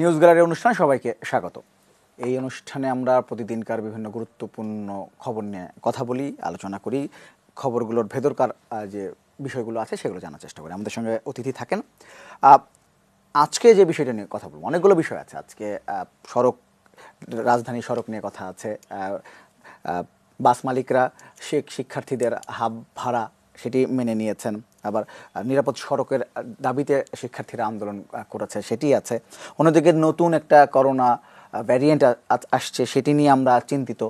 News gallery অনুষ্ঠানে সবাইকে স্বাগত। এই অনুষ্ঠানে আমরা প্রতিদিনকার বিভিন্ন গুরুত্বপূর্ণ খবর নিয়ে কথা বলি, আলোচনা করি, খবরগুলোর ভেতরকার যে বিষয়গুলো আছে সেগুলো জানার চেষ্টা করি। আমাদের সঙ্গে অতিথি থাকেন। আজকে যে বিষয়টা নিয়ে কথা বলবো, অনেকগুলো বিষয় আছে আজকে। সড়ক, রাজধানী সড়ক নিয়ে কথা আছে। বাস মালিকরা শিক্ষার্থীদের হাফ ভাড়া সেটি মেনে নিয়েছেন। আবার নিরাপদ সড়কের দাবিতে শিক্ষার্থীরা আন্দোলন করেছে, সেটি আছে। অন্যদিকে নতুন একটা করোনা ভ্যারিয়েন্ট আসছে, সেটি নিয়ে আমরা চিন্তিত।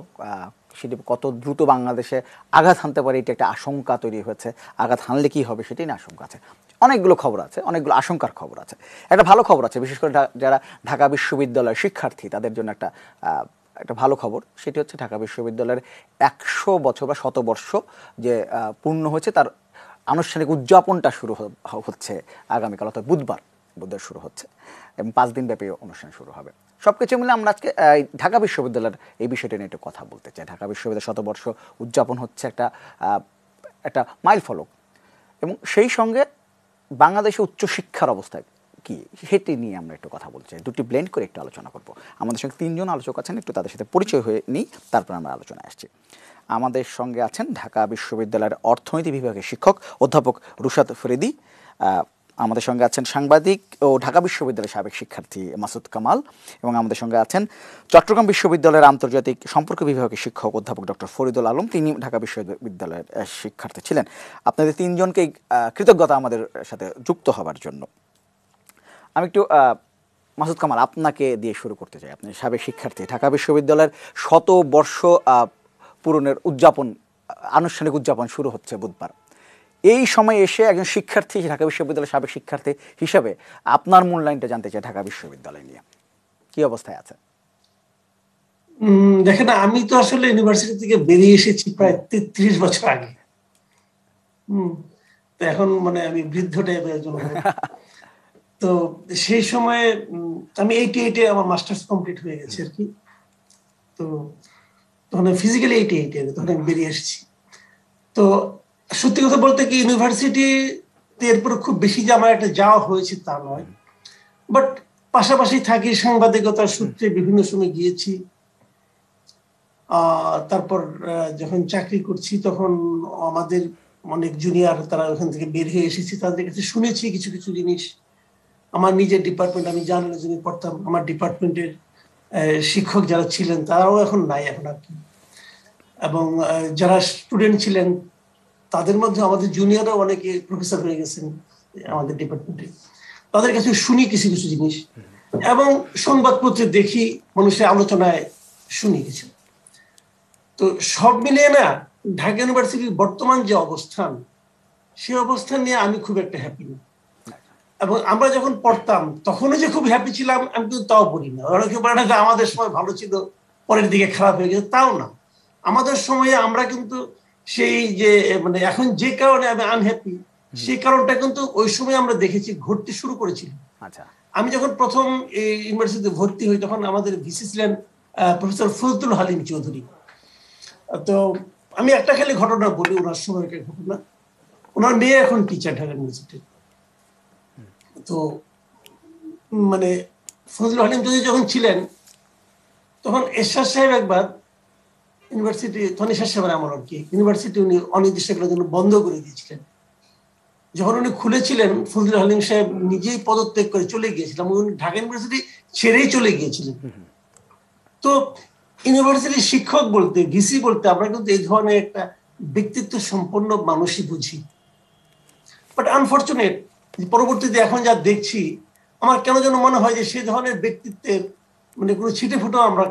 সেটি কত দ্রুত বাংলাদেশে আঘাত হানতে পারে, এটি একটা আশঙ্কা তৈরি হয়েছে। আঘাত হানলে কী হবে সেটি নিয়ে আশঙ্কা আছে। অনেকগুলো খবর আছে, অনেকগুলো আশঙ্কার খবর আছে। একটা ভালো খবর আছে, বিশেষ করে যারা ঢাকা বিশ্ববিদ্যালয়ের শিক্ষার্থী তাদের জন্য একটা ভালো খবর। সেটি হচ্ছে ঢাকা বিশ্ববিদ্যালয়ের 100 বছর বা শতবর্ষ যে পূর্ণ হয়েছে, তার আনুষ্ঠানিক উদযাপনটা শুরু হচ্ছে আগামীকাল, অর্থাৎ বুধবার শুরু হচ্ছে এবং 5 দিন ব্যাপী অনুষ্ঠান শুরু হবে। সব কিছু মিলে আমরা আজকে ঢাকা বিশ্ববিদ্যালয়ের এই বিষয়টা নিয়ে একটু কথা বলতে চাই। ঢাকা বিশ্ববিদ্যালয়ের শতবর্ষ উদযাপন হচ্ছে একটা মাইল ফলক, এবং সেই সঙ্গে বাংলাদেশে উচ্চশিক্ষার অবস্থা কি সেটি নিয়ে আমরা একটু কথা বলতে চাই। দুটি ব্লেন্ড করে একটু আলোচনা করব। আমাদের সঙ্গে 3 জন আলোচক আছেন, একটু তাদের সাথে পরিচয় হয়ে নিই, তারপর আমরা আলোচনায় আসছি। আমাদের সঙ্গে আছেন ঢাকা বিশ্ববিদ্যালয়ের অর্থনীতি বিভাগের শিক্ষক অধ্যাপক রুশাদ ফরিদী। আমাদের সঙ্গে আছেন সাংবাদিক ও ঢাকা বিশ্ববিদ্যালয়ের সাবেক শিক্ষার্থী মাসুদ কামাল, এবং আমাদের সঙ্গে আছেন চট্টগ্রাম বিশ্ববিদ্যালয়ের আন্তর্জাতিক সম্পর্ক বিভাগের শিক্ষক অধ্যাপক ডক্টর ফরিদুল আলম, তিনি ঢাকা বিশ্ববিদ্যালয়ের শিক্ষার্থী ছিলেন। আপনাদের 3 জনকেই কৃতজ্ঞতা আমাদের সাথে যুক্ত হবার জন্য। আমি একটু মাসুদ কামাল, আপনাকে দিয়ে শুরু করতে চাই। আপনি সাবেক শিক্ষার্থী, ঢাকা বিশ্ববিদ্যালয়ের শতবর্ষ পূরণের আনুষ্ঠানিক উদযাপন শুরু হচ্ছে বুধবার। এই সময় এসে একজন শিক্ষার্থী, ঢাকা বিশ্ববিদ্যালয়ের সাবেক শিক্ষার্থী হিসাবে আপনার মূল্যায়নটা জানতে চাই ঢাকা বিশ্ববিদ্যালয় নিয়ে কি অবস্থায় আছে। দেখেন, আমি তো আসলে ইউনিভার্সিটি থেকে বেরিয়ে এসেছি প্রায় 33 বছর আগে। তো এখন আমি বৃদ্ধ টাইপের একজন। তো সেই সময়ে আমি 88-এ আমার মাস্টার্স কমপ্লিট হয়ে গেছে আর কি। তো তখন ফিজিক্যালি 88-এ তখন আমি বেরিয়ে এসেছি। তো সত্যি কথা বলতে কি, ইউনিভার্সিটি এরপর খুব বেশি যে আমার একটা যাওয়া হয়েছে তা নয়, বাট পাশাপাশি থাকি, সাংবাদিকতার সূত্রে বিভিন্ন সময় গিয়েছি। তারপর যখন চাকরি করছি তখন আমাদের অনেক জুনিয়র তারা ওখান থেকে বের হয়ে এসেছি, তাদের কাছে শুনেছি কিছু কিছু জিনিস। আমার নিজের ডিপার্টমেন্ট, আমি জার্নালিজমে পড়তাম, আমার ডিপার্টমেন্টের শিক্ষক যারা ছিলেন তারাও এখন নাই এখন আর কি। এবং যারা স্টুডেন্ট ছিলেন তাদের মধ্যে আমাদের জুনিয়রও অনেকে প্রফেসর হয়ে গেছেন আমাদের ডিপার্টমেন্টে। তাদের কাছে শুনি কিছু কিছু জিনিস, এবং সংবাদপত্রে দেখি, মানুষের আলোচনায় শুনি কিছু। তো সব মিলিয়ে না, ঢাকা ইউনিভার্সিটির বর্তমান যে অবস্থান, সেই অবস্থান নিয়ে আমি খুব একটা হ্যাপি না। এবং আমরা যখন পড়তাম তখনও যে খুব হ্যাপি ছিলাম আমি কিন্তু তাও বলি না। অনেকে বলে না যে আমাদের সময় ভালো ছিল, পরের দিকে খারাপ হয়ে গেছে, তাও না। আমাদের সময়ে আমরা কিন্তু সেই যে এখন যে কারণে আমি আনহ্যাপি, সেই কারণটা কিন্তু ওই সময় আমরা দেখেছি ঘটতে শুরু করেছিল। আচ্ছা, আমি যখন প্রথম এই ইউনিভার্সিটিতে ভর্তি হই তখন আমাদের ভিসি ছিলেন প্রফেসর ফজলুল হালিম চৌধুরী। তো আমি একটা খালি ঘটনা বলি, ওনার সময়কার ঘটনা। ওনার মেয়ে এখন টিচার ঢাকা ইউনিভার্সিটি। তো ফজলুল হালিম চৌধুরী যখন ছিলেন তখন এরশাদ সাহেব একবার ইউনিভার্সিটি, তখন এরশাদ সাহেব আমার আর কি, ইউনিভার্সিটি উনি অনির্দিষ্টকালের জন্য বন্ধ করে দিয়েছিলেন। যখন উনি খুলেছিলেন ফজলুল হালিম সাহেব নিজেই পদত্যাগ করে চলে গিয়েছিলেন, উনি ঢাকা ইউনিভার্সিটি ছেড়েই চলে গিয়েছিলেন। তো ইউনিভার্সিটির শিক্ষক বলতে, ভিসি বলতে আমরা কিন্তু এই ধরনের একটা ব্যক্তিত্ব সম্পন্ন মানুষই বুঝি। বাট আনফর্চুনেট, পরবর্তীতে এখন যা দেখছি আমার কেন যেন মনে হয় যে সেই ধরনের ব্যক্তিত্বের কোনো ছিটে ফুটো আমরা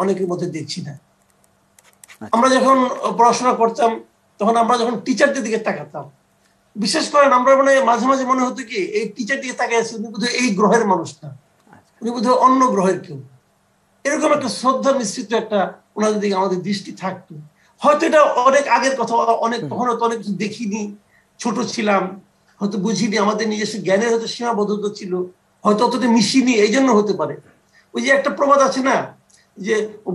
অনেকের মধ্যে দেখছি না। আমরা যখন পড়াশোনা করতাম তখন আমরা যখন টিচারদের দিকে তাকাতাম, বিশেষ করে আমরা মাঝে মাঝে মনে হতো কি এই টিচার দিকে তাকিয়ে আছে উনি বোধহয় এই গ্রহের মানুষ না, উনি বোধহয় অন্য গ্রহের কেউ। এরকম একটা শ্রদ্ধা মিশ্রিত একটা ওনাদের দিকে আমাদের দৃষ্টি থাকতো। হয়তো এটা অনেক আগের কথা, অনেক তখন হয়তো অনেক কিছু দেখিনি, ছোট ছিলাম, হয়তো বুঝিনি, আমাদের নিজস্ব জ্ঞানের হয়তো সীমাবদ্ধতা ছিল, হয়তো অতটা মিশিনি, এই জন্য হতে পারে। ওই যে একটা প্রবাদ আছে না যে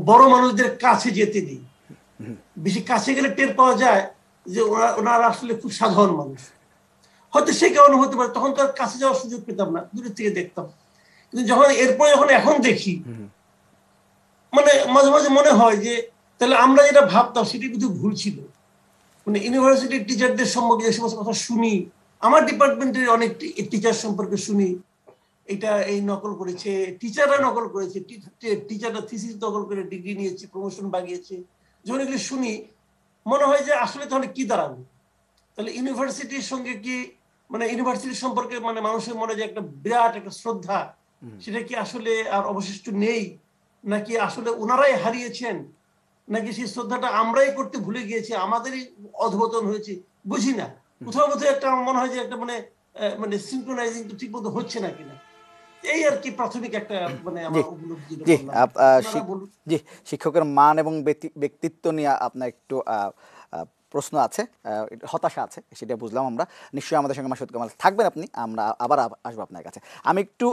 বড় মানুষদের কাছে যেতে নেই, বেশি কাছে গেলে টের পাওয়া যায় যে ওনারা আসলে খুব সাধারণ মানুষ। হয়তো সেই কারণে হতে পারে, তখন তো আর কাছে যাওয়ার সুযোগ পেতাম না, দূরের থেকে দেখতাম। কিন্তু যখন এরপরে যখন এখন দেখি, মানে মাঝে মাঝে মনে হয় যে তাহলে আমরা যেটা ভাবতাম সেটি কিন্তু ভুল ছিল। মানে ইউনিভার্সিটির টিচারদের সম্পর্কে যে সমস্ত কথা শুনি, আমার ডিপার্টমেন্টের অনেক টিচার সম্পর্কে শুনি, এটা এই নকল করেছে, টিচাররা নকল করেছে, টিচাররা থিসিস নকল করে ডিগ্রি নিয়েছে, প্রমোশন বাগিয়েছে, যখন এগুলো শুনি মনে হয় যে আসলে তাহলে কি দাঁড়াবে? তাহলে ইউনিভার্সিটির সঙ্গে কি, মানে ইউনিভার্সিটির সম্পর্কে মানে মানুষের মনে যে একটা বিরাট একটা শ্রদ্ধা, সেটা কি আসলে আর অবশিষ্ট নেই, নাকি আসলে ওনারাই হারিয়েছেন, নাকি সেই শ্রদ্ধাটা আমরাই করতে ভুলে গিয়েছি, আমাদেরই অধঃপতন হয়েছে, বুঝি না। কোথাও বোধহয় একটা মনে হয় যে একটা মানে মানে সিনক্রোনাইজিং ঠিক মতো হচ্ছে না কিনা, এই আর কি প্রাথমিক একটা মানে জি আমার উপলব্ধি যেটা জি বললাম আর কি। ওনারা বলুন। জি, শিক্ষকের মান এবং ব্যক্তিত্ব নিয়ে আপনার একটু প্রশ্ন আছে, হতাশা আছে, সেটা বুঝলাম আমরা। নিশ্চয়ই আমাদের সঙ্গে মাসুদ কামাল থাকবেন আপনি, আমরা আবার আসবো আপনার কাছে। আমি একটু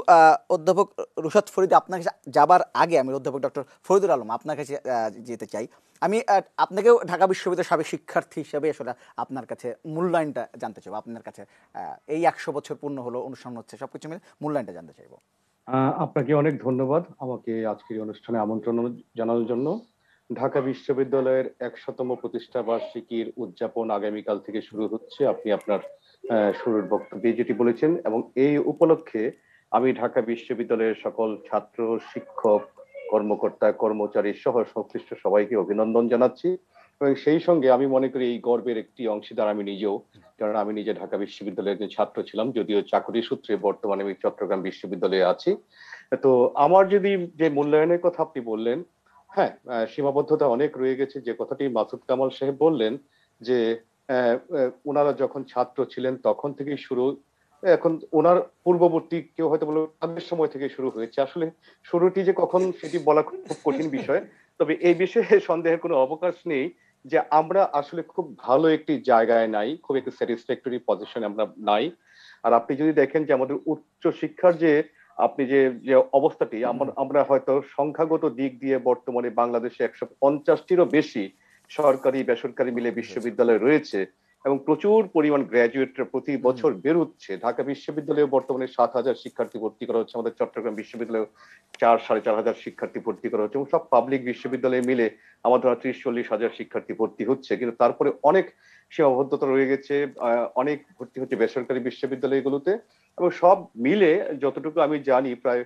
অধ্যাপক রুশাদ ফরিদ আপনার কাছে যাবার আগে আমি অধ্যাপক ডক্টর ফরিদুল আলম আপনার কাছে যেতে চাই। আমি আপনাকেও ঢাকা বিশ্ববিদ্যালয়ের সাবেক শিক্ষার্থী হিসেবে আসলে আপনার কাছে মূল্যায়নটা জানতে চাইবো। আপনার কাছে এই 100 বছর পূর্ণ হলো, অনুষ্ঠান হচ্ছে, সবকিছু মিলে মূল্যায়নটা জানতে চাইবো। আপনাকে অনেক ধন্যবাদ আমাকে আজকের এই অনুষ্ঠানে আমন্ত্রণ জানানোর জন্য। ঢাকা বিশ্ববিদ্যালয়ের 100তম প্রতিষ্ঠা বার্ষিকীর উদযাপন আগামীকাল থেকে শুরু হচ্ছে। আপনি আপনার শুরুর বক্তব্যে যেটি বলেছেন, এবং এই উপলক্ষে আমি ঢাকা বিশ্ববিদ্যালয়ের সকল ছাত্র, শিক্ষক, কর্মকর্তা, কর্মচারী সহ সংশ্লিষ্ট সবাইকে অভিনন্দন জানাচ্ছি। এবং সেই সঙ্গে আমি মনে করি এই গর্বের একটি অংশীদার আমি নিজেও, কারণ আমি নিজে ঢাকা বিশ্ববিদ্যালয়ের একজন ছাত্র ছিলাম, যদিও চাকরি সূত্রে বর্তমানে আমি চট্টগ্রাম বিশ্ববিদ্যালয়ে আছি। তো আমার যদি যে মূল্যায়নের কথা আপনি বললেন, হ্যাঁ, সীমাবদ্ধতা অনেক রয়ে গেছে। যে কথাটি মাসুদ কামাল সাহেব বললেন যে ওনারা যখন ছাত্র ছিলেন তখন থেকেই শুরু, এখন ওনার পূর্ববর্তী কেউ হয়তো বলবো তাদের সময় থেকে শুরু হয়েছে। আসলে শুরুটি যে কখন সেটি বলা খুব কঠিন বিষয়, তবে এই বিষয়ে সন্দেহের কোনো অবকাশ নেই যে আমরা আসলে খুব ভালো একটি জায়গায় নাই, খুব একটি স্যাটিসফ্যাক্টরি পজিশনে আমরা নাই। আর আপনি যদি দেখেন যে আমাদের উচ্চ শিক্ষার যে আপনি যে যে অবস্থাটি, আমরা হয়তো সংখ্যাগত দিক দিয়ে বর্তমানে বাংলাদেশে 150টিরও বেশি সরকারি বেসরকারি মিলে বিশ্ববিদ্যালয় রয়েছে, এবং প্রচুর পরিমাণ গ্রাজুয়েটরা প্রতি বছর বেরোচ্ছে। ঢাকা বিশ্ববিদ্যালয়ে বর্তমানে 7,000 শিক্ষার্থী ভর্তি করা হচ্ছে, আমাদের চট্টগ্রাম বিশ্ববিদ্যালয়ে 4-4.5 হাজার শিক্ষার্থী ভর্তি করা হচ্ছে, এবং সব পাবলিক বিশ্ববিদ্যালয়ে মিলে আমাদের 30-40 হাজার শিক্ষার্থী ভর্তি হচ্ছে। কিন্তু তারপরে অনেক সীমাবদ্ধতা রয়ে গেছে, অনেক ভর্তি হচ্ছে বেসরকারি বিশ্ববিদ্যালয়গুলোতে, এবং সব মিলে যতটুকু আমি জানি প্রায়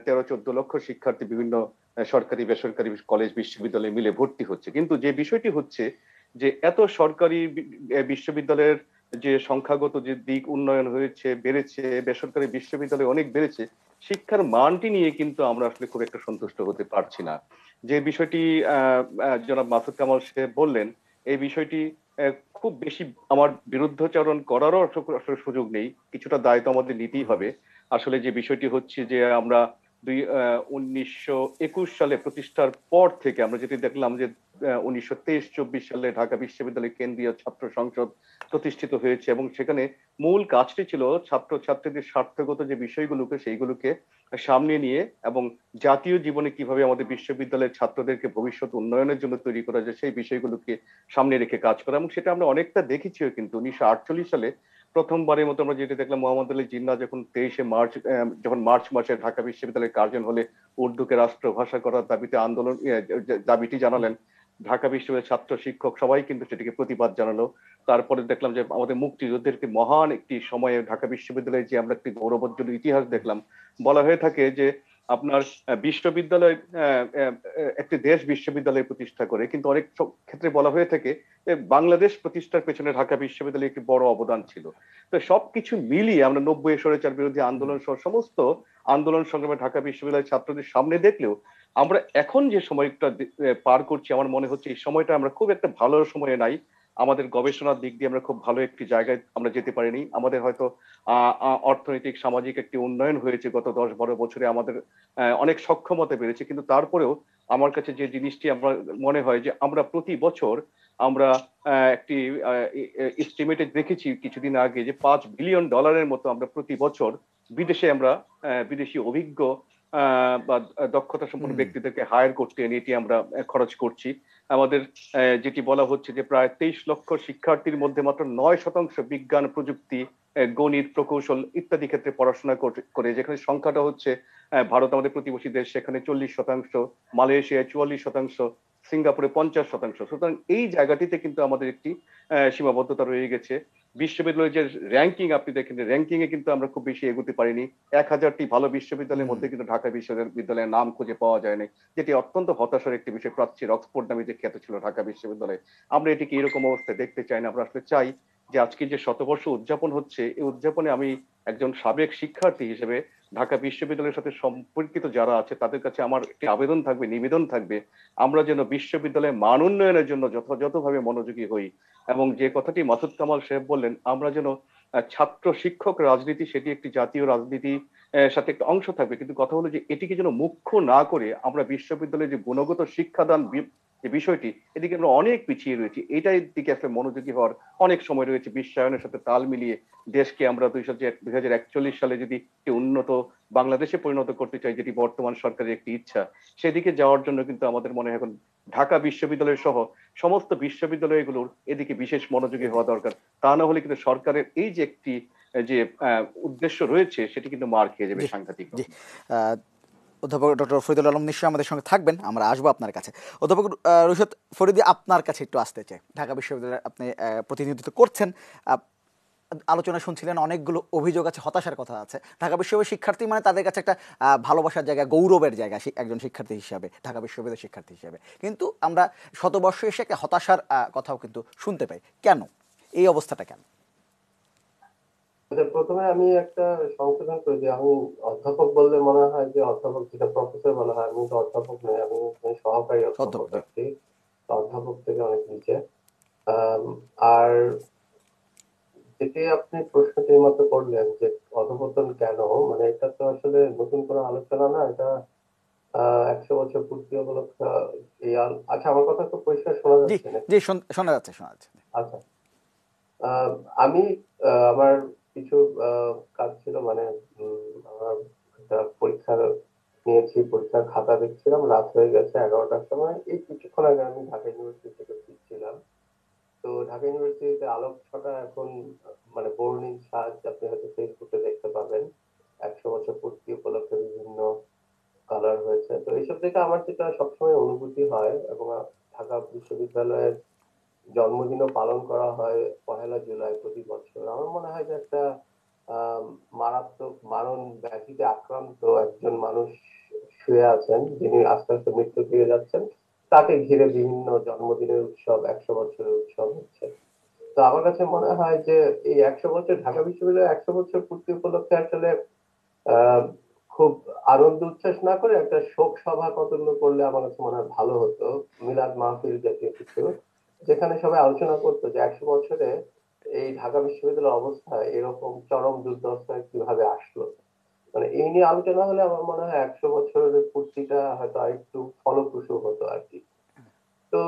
13-14 লক্ষ শিক্ষার্থী বিভিন্ন সরকারি বেসরকারি কলেজ বিশ্ববিদ্যালয়ে মিলে ভর্তি হচ্ছে। কিন্তু যে বিষয়টি হচ্ছে যে এত সরকারি বিশ্ববিদ্যালয়ের যে সংখ্যাগত যে দিক উন্নয়ন হয়েছে, বেড়েছে, বেসরকারি বিশ্ববিদ্যালয় অনেক বেড়েছে, শিক্ষার মানটি নিয়ে কিন্তু আমরা আসলে খুব একটা সন্তুষ্ট হতে পারছি না। যে বিষয়টি জনাব মাসুদ কামাল সাহেব বললেন, এই বিষয়টি খুব বেশি আমার বিরুদ্ধাচরণ করারও আসলে সুযোগ নেই, কিছুটা দায়িত্ব আমাদের নিতেই হবে। আসলে যে বিষয়টি হচ্ছে যে আমরা 1921 সালে প্রতিষ্ঠার পর থেকে আমরা যেটি দেখলাম যে 1923-24 সালে ঢাকা বিশ্ববিদ্যালয় কেন্দ্রীয় ছাত্র সংসদ প্রতিষ্ঠিত হয়েছে, এবং সেখানে মূল কাজটি ছিল ছাত্রছাত্রীদের স্বার্থগত যে বিষয়গুলোকে সেইগুলোকে সামনে নিয়ে, এবং জাতীয় জীবনে কিভাবে আমাদের বিশ্ববিদ্যালয়ের ছাত্রদেরকে ভবিষ্যৎ উন্নয়নের জন্য তৈরি করা যায় সেই বিষয়গুলোকে সামনে রেখে কাজ করা। এবং সেটা আমরা অনেকটা দেখেছিও। কিন্তু 1948 সালে প্রথমবারের মতো আমরা যেটা দেখলাম, মোহাম্মদ আলী জিন্নাহ যখন 23শে মার্চ, যখন মার্চ মাসে ঢাকা বিশ্ববিদ্যালয়ের কার্জন হলে উর্দুকে রাষ্ট্রভাষা করার দাবিতে দাবিটি জানালেন, ঢাকা বিশ্ববিদ্যালয়ের ছাত্র শিক্ষক সবাই কিন্তু সেটিকে প্রতিবাদ জানালো। তারপরে দেখলাম যে আমাদের মুক্তিযুদ্ধের একটি মহান একটি সময়ে ঢাকা বিশ্ববিদ্যালয়ে যে আমরা একটি গৌরবোজ্জ্বল ইতিহাস দেখলাম। বলা হয়ে থাকে যে আপনার বিশ্ববিদ্যালয় একটি দেশ বিশ্ববিদ্যালয় প্রতিষ্ঠা করে, কিন্তু অনেক ক্ষেত্রে বলা হয়ে থাকে যে বাংলাদেশ প্রতিষ্ঠার পেছনে ঢাকা বিশ্ববিদ্যালয়ের একটি বড় অবদান ছিল। তো সবকিছু মিলিয়ে আমরা 90 স্বৈরাচার বিরোধী আন্দোলন সহ সমস্ত আন্দোলন সংগ্রামে ঢাকা বিশ্ববিদ্যালয়ের ছাত্রদের সামনে দেখলেও আমরা এখন যে সময়টা পার করছি, আমার মনে হচ্ছে এই সময়টা আমরা খুব একটা ভালো সময়ে নাই। আমাদের গবেষণার দিক দিয়ে আমরা খুব ভালো একটি জায়গায় আমরা যেতে পারিনি। আমাদের হয়তো অর্থনৈতিক সামাজিক একটি উন্নয়ন হয়েছে গত 10-12 বছরে, আমাদের অনেক সক্ষমতা বেড়েছে, কিন্তু তারপরেও আমার কাছে যে জিনিসটি আমার মনে হয় যে আমরা প্রতি বছর আমরা একটি এস্টিমেটে দেখেছি কিছুদিন আগে যে $5 বিলিয়ন মতো আমরা প্রতি বছর বিদেশে আমরা বিদেশি অভিজ্ঞ বা দক্ষতা সম্পন্ন ব্যক্তিদেরকে হায়ার করতে এটি আমরা খরচ করছি। আমাদের যেটি বলা হচ্ছে যে প্রায় 23 লক্ষ শিক্ষার্থীর মধ্যে মাত্র 9% বিজ্ঞান, প্রযুক্তি, গণিত, প্রকৌশল ইত্যাদি ক্ষেত্রে পড়াশোনা করে, যেখানে সংখ্যাটা হচ্ছে ভারত আমাদের প্রতিবেশী দেশ, সেখানে 40%, মালয়েশিয়ায় 44%, সিঙ্গাপুরে 50%। সুতরাং এই জায়গাটিতে কিন্তু আমাদের একটি সীমাবদ্ধতা রয়ে গেছে। বিশ্ববিদ্যালয়ের যে র্যাঙ্কিং আপনি দেখেন, র্যাঙ্কিং এ কিন্তু আমরা খুব বেশি এগোতে পারিনি। 1000টি ভালো বিশ্ববিদ্যালয়ের মধ্যে কিন্তু ঢাকা বিশ্ববিদ্যালয়ের নাম খুঁজে পাওয়া যায়নি, যেটি অত্যন্ত হতাশার একটি বিষয়। প্রাচ্যের অক্সফোর্ড নামে যে খ্যাত ছিল ঢাকা বিশ্ববিদ্যালয়, আমরা এটিকে এরকম অবস্থায় দেখতে চাই না। আমরা আসলে চাই যে আজকে যে শতবর্ষ উদযাপন হচ্ছে, এই উদযাপনে আমি একজন সাবেক শিক্ষার্থী হিসেবে ঢাকা বিশ্ববিদ্যালয়ের সাথে সম্পর্কিত যারা আছে তাদের কাছে আমার একটি আবেদন থাকবে, নিবেদন থাকবে, আমরা যেন বিশ্ববিদ্যালয়ের মান উন্নয়নের জন্য যথাযথভাবে মনোযোগী হই। এবং যে কথাটি মাসুদ কামাল সাহেব বললেন, আমরা যেন ছাত্র শিক্ষক রাজনীতি সেটি একটি জাতীয় রাজনীতি সাথে একটা অংশ থাকবে, কিন্তু কথা হলো যে এটিকে যেন মুখ্য না করে আমরা বিশ্ববিদ্যালয়ে যে গুণগত শিক্ষাদান যে বিষয়টি, এদিকে আমরা অনেক পিছিয়ে রয়েছি। এটাই দিকে আসলে মনোযোগী হওয়ার অনেক সময় রয়েছে। বিশ্বায়নের সাথে তাল মিলিয়ে দেশকে আমরা 2041 সালে যদি একটি উন্নত বাংলাদেশে পরিণত করতে চাই, যেটি বর্তমান সরকারের একটি ইচ্ছা, সেদিকে যাওয়ার জন্য কিন্তু আমাদের মনে হয় এখন ঢাকা বিশ্ববিদ্যালয় সহ সমস্ত বিশ্ববিদ্যালয়গুলোর এদিকে বিশেষ মনোযোগী হওয়া দরকার। তা না হলে কিন্তু সরকারের এই যে একটি যে উদ্দেশ্য রয়েছে সেটি কিন্তু মার খেয়ে যাবে জি সাংঘাতিক। জি আহ, অধ্যাপক ডক্টর ফরিদুল আলম নিশ্চয়ই আমাদের সঙ্গে থাকবেন, আমরা আসবো আপনার কাছে। অধ্যাপক রুশদ ফরিদি, আপনার কাছে একটু আসতে চাই। ঢাকা বিশ্ববিদ্যালয়ে আপনি প্রতিনিধিত্ব করছেন, আলোচনা শুনছিলেন, অনেকগুলো অভিযোগ আছে, হতাশার কথা আছে। ঢাকা বিশ্ববিদ্যালয়ের শিক্ষার্থী মানে তাদের কাছে একটা ভালোবাসার জায়গা, গৌরবের জায়গা একজন শিক্ষার্থী হিসাবে, ঢাকা বিশ্ববিদ্যালয়ের শিক্ষার্থী হিসাবে। কিন্তু আমরা শতবর্ষ এসে একটা হতাশার কথাও কিন্তু শুনতে পাই। কেন এই অবস্থাটা, কেন? আচ্ছা, প্রথমে আমি একটা সংশোধন করে দিই। আমি অধ্যাপক বললে মনে হয় যে অধ্যাপক, যেটা প্রফেসর বলা হয়, আমি তো অধ্যাপক নই, আমি একজন সহকারী অধ্যাপক অধ্যাপক, জি। আছি। তো অধ্যাপক থেকে অনেক নিচে। আম, আর যেটি আপনি প্রশ্নটি মতো করলেন যে অধঃপতন কেন, মানে এটা তো আসলে নতুন কোনো আলোচনা না, এটা 100 বছর পূর্তি উপলক্ষে আচ্ছা, আমার কথা তো পরিষ্কার শোনা জি যাচ্ছে নাকি? জি, শোনা যাচ্ছে, শোনা যাচ্ছে। আচ্ছা। আহ, আমি আমার কিছু কাজ ছিল, মানে আমার একটা পরীক্ষা নিয়েছি, পরীক্ষার খাতা দেখছিলাম, রাত হয়ে গেছে 11টার সময়। এই কিছুক্ষণ আগে আমি ঢাকা ইউনিভার্সিটি থেকে ফিরছিলাম। তো ঢাকা ইউনিভার্সিটিতে আলোক ছটা এখন, মানে বর্ণিল সাজ, আপনি হয়তো ফেসবুকে দেখতে পাবেন। 100 বছর পূর্তি উপলক্ষে বিভিন্ন কালার হয়েছে। তো এইসব দেখে আমার যেটা সবসময় অনুভূতি হয়, এবং ঢাকা বিশ্ববিদ্যালয়ের জন্মদিনও পালন করা হয় 1লা জুলাই প্রতি বছর। আমার মনে হয় যে একটা আহ মারাত্মক মারণ ব্যাধিতে আক্রান্ত একজন মানুষ শুয়ে আছেন, যিনি আস্তে আস্তে মৃত্যু দিয়ে যাচ্ছেন। তাকে ঘিরে বিভিন্ন জন্মদিনের উৎসব, 100 বছরের উৎসব হচ্ছে। তো আমার কাছে মনে হয় যে এই 100 বছর, ঢাকা বিশ্ববিদ্যালয়ের 100 বছর পূর্তি উপলক্ষে আসলে আহ খুব আনন্দ উচ্ছ্বাস না করে একটা শোক সভা কতগুলো করলে আমার কাছে মনে হয় ভালো হতো। মিলাদ মাহফিল জাতীয় কিছু, যেখানে সবাই আলোচনা করতো যে 100 বছরে এই ঢাকা বিশ্ববিদ্যালয়ের অবস্থা এরকম চরম দুর্দশায় কিভাবে আসলো। মানে এই নিয়ে আলোচনা হলে আমার মনে হয় 100 বছরের পূর্তিটা হয়তো আরেকটু ফলপ্রসূ হতো আর কি। তো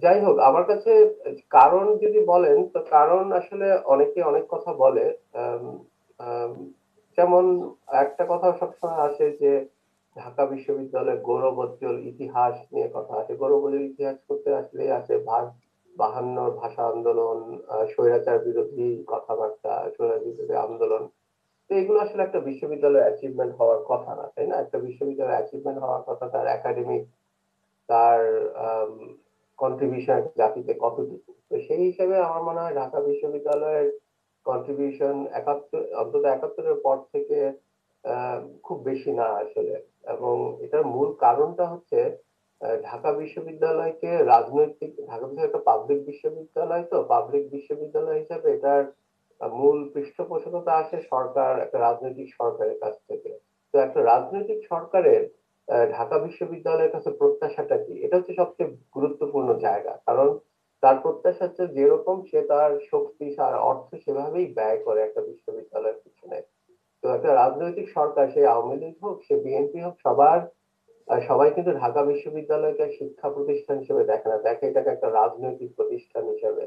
যাই হোক, আমার কাছে কারণ যদি বলেন, তো কারণ আসলে অনেকে অনেক কথা বলে। আম, আম, যেমন একটা কথা সবসময় আসে যে ঢাকা বিশ্ববিদ্যালয়ের গৌরবোজ্জ্বল ইতিহাস নিয়ে কথা আসে। গৌরবোজ্জ্বল ইতিহাস করতে আসলে আছে 52 ভাষা আন্দোলন, স্বৈরাচার বিরোধী কথাবার্তা, স্বৈরাচার বিরোধী আন্দোলন। তো এগুলো আসলে একটা বিশ্ববিদ্যালয়ের অ্যাচিভমেন্ট হওয়ার কথা না, তাই না? একটা বিশ্ববিদ্যালয়ের অ্যাচিভমেন্ট হওয়ার কথা তার একাডেমিক, তার কন্ট্রিবিউশন জাতিতে কতটুকু। তো সেই হিসেবে আমার মনে হয় ঢাকা বিশ্ববিদ্যালয়ের কন্ট্রিবিউশন 71, অন্তত 71-এর পর থেকে খুব বেশি না আসলে। এবং এটার মূল কারণটা হচ্ছে ঢাকা বিশ্ববিদ্যালয়কে রাজনৈতিক, ঢাকা বিশ্ববিদ্যালয় একটা পাবলিক বিশ্ববিদ্যালয়, তো পাবলিক বিশ্ববিদ্যালয় হিসেবে এটার মূল পৃষ্ঠপোষকতা আসে সরকার, একটা রাজনৈতিক সরকারের কাছ থেকে। তো একটা রাজনৈতিক সরকারের ঢাকা বিশ্ববিদ্যালয়ের কাছে প্রত্যাশাটা কি, এটা হচ্ছে সবচেয়ে গুরুত্বপূর্ণ জায়গা। কারণ তার প্রত্যাশা হচ্ছে যেরকম সে তার শক্তি আর অর্থ সেভাবেই ব্যয় করে একটা বিশ্ববিদ্যালয়ের পিছনে। তো একটা রাজনৈতিক সরকার, সে আওয়ামী লীগ হোক, সে বিএনপি হোক, সবাই কিন্তু ঢাকা বিশ্ববিদ্যালয়কে শিক্ষা প্রতিষ্ঠান হিসেবে দেখে না, দেখে এটাকে একটা রাজনৈতিক প্রতিষ্ঠান হিসেবে।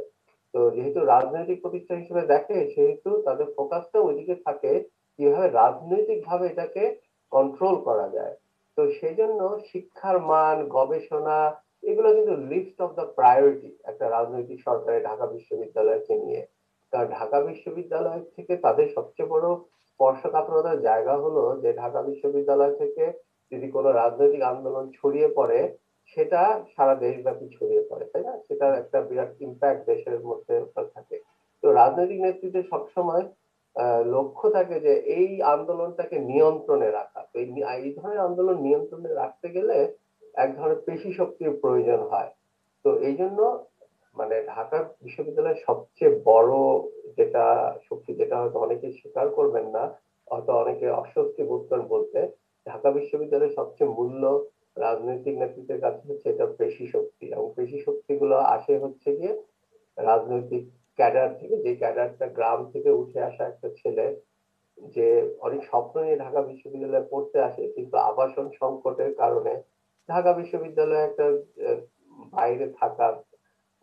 তো যেহেতু রাজনৈতিক প্রতিষ্ঠান হিসেবে দেখে, সেহেতু তাদের ফোকাসটা ওইদিকে থাকে কিভাবে রাজনৈতিক ভাবে এটাকে কন্ট্রোল করা যায়। তো সেই জন্য শিক্ষার মান, গবেষণা, এগুলো কিন্তু লিস্ট অফ দ্য প্রায়োরিটি একটা রাজনৈতিক সরকারের ঢাকা বিশ্ববিদ্যালয়কে নিয়ে। কারণ ঢাকা বিশ্ববিদ্যালয় থেকে তাদের সবচেয়ে বড় স্পর্শকাতরতার জায়গা হলো যে ঢাকা বিশ্ববিদ্যালয় থেকে যদি কোনো রাজনৈতিক আন্দোলন ছড়িয়ে পড়ে, সেটা সারা দেশব্যাপী ছড়িয়ে পড়ে, তাই না? সেটার একটা বিরাট ইম্প্যাক্ট দেশের মধ্যে থাকে। তো রাজনৈতিক নেতৃত্বে সবসময় লক্ষ্য থাকে যে এই আন্দোলনটাকে নিয়ন্ত্রণে রাখা। তো এই ধরনের আন্দোলন নিয়ন্ত্রণে রাখতে গেলে এক ধরনের পেশি শক্তির প্রয়োজন হয়। তো এই জন্য মানে ঢাকা বিশ্ববিদ্যালয়ের সবচেয়ে বড় যেটা শক্তি, যেটা হয়তো অনেকে স্বীকার করবেন না, হয়তো অনেকে অস্বস্তি বোধ করেন বলতে, ঢাকা বিশ্ববিদ্যালয়ের সবচেয়ে মূল্য রাজনৈতিক নেতৃত্বের কাছে হচ্ছে এটা পেশি শক্তি। এবং পেশি শক্তি গুলো আসে হচ্ছে গিয়ে রাজনৈতিক ক্যাডার থেকে, যে ক্যাডারটা গ্রাম থেকে উঠে আসা একটা ছেলে, যে অনেক স্বপ্ন নিয়ে ঢাকা বিশ্ববিদ্যালয়ে পড়তে আসে, কিন্তু আবাসন সংকটের কারণে ঢাকা বিশ্ববিদ্যালয়ে একটা বাইরে থাকা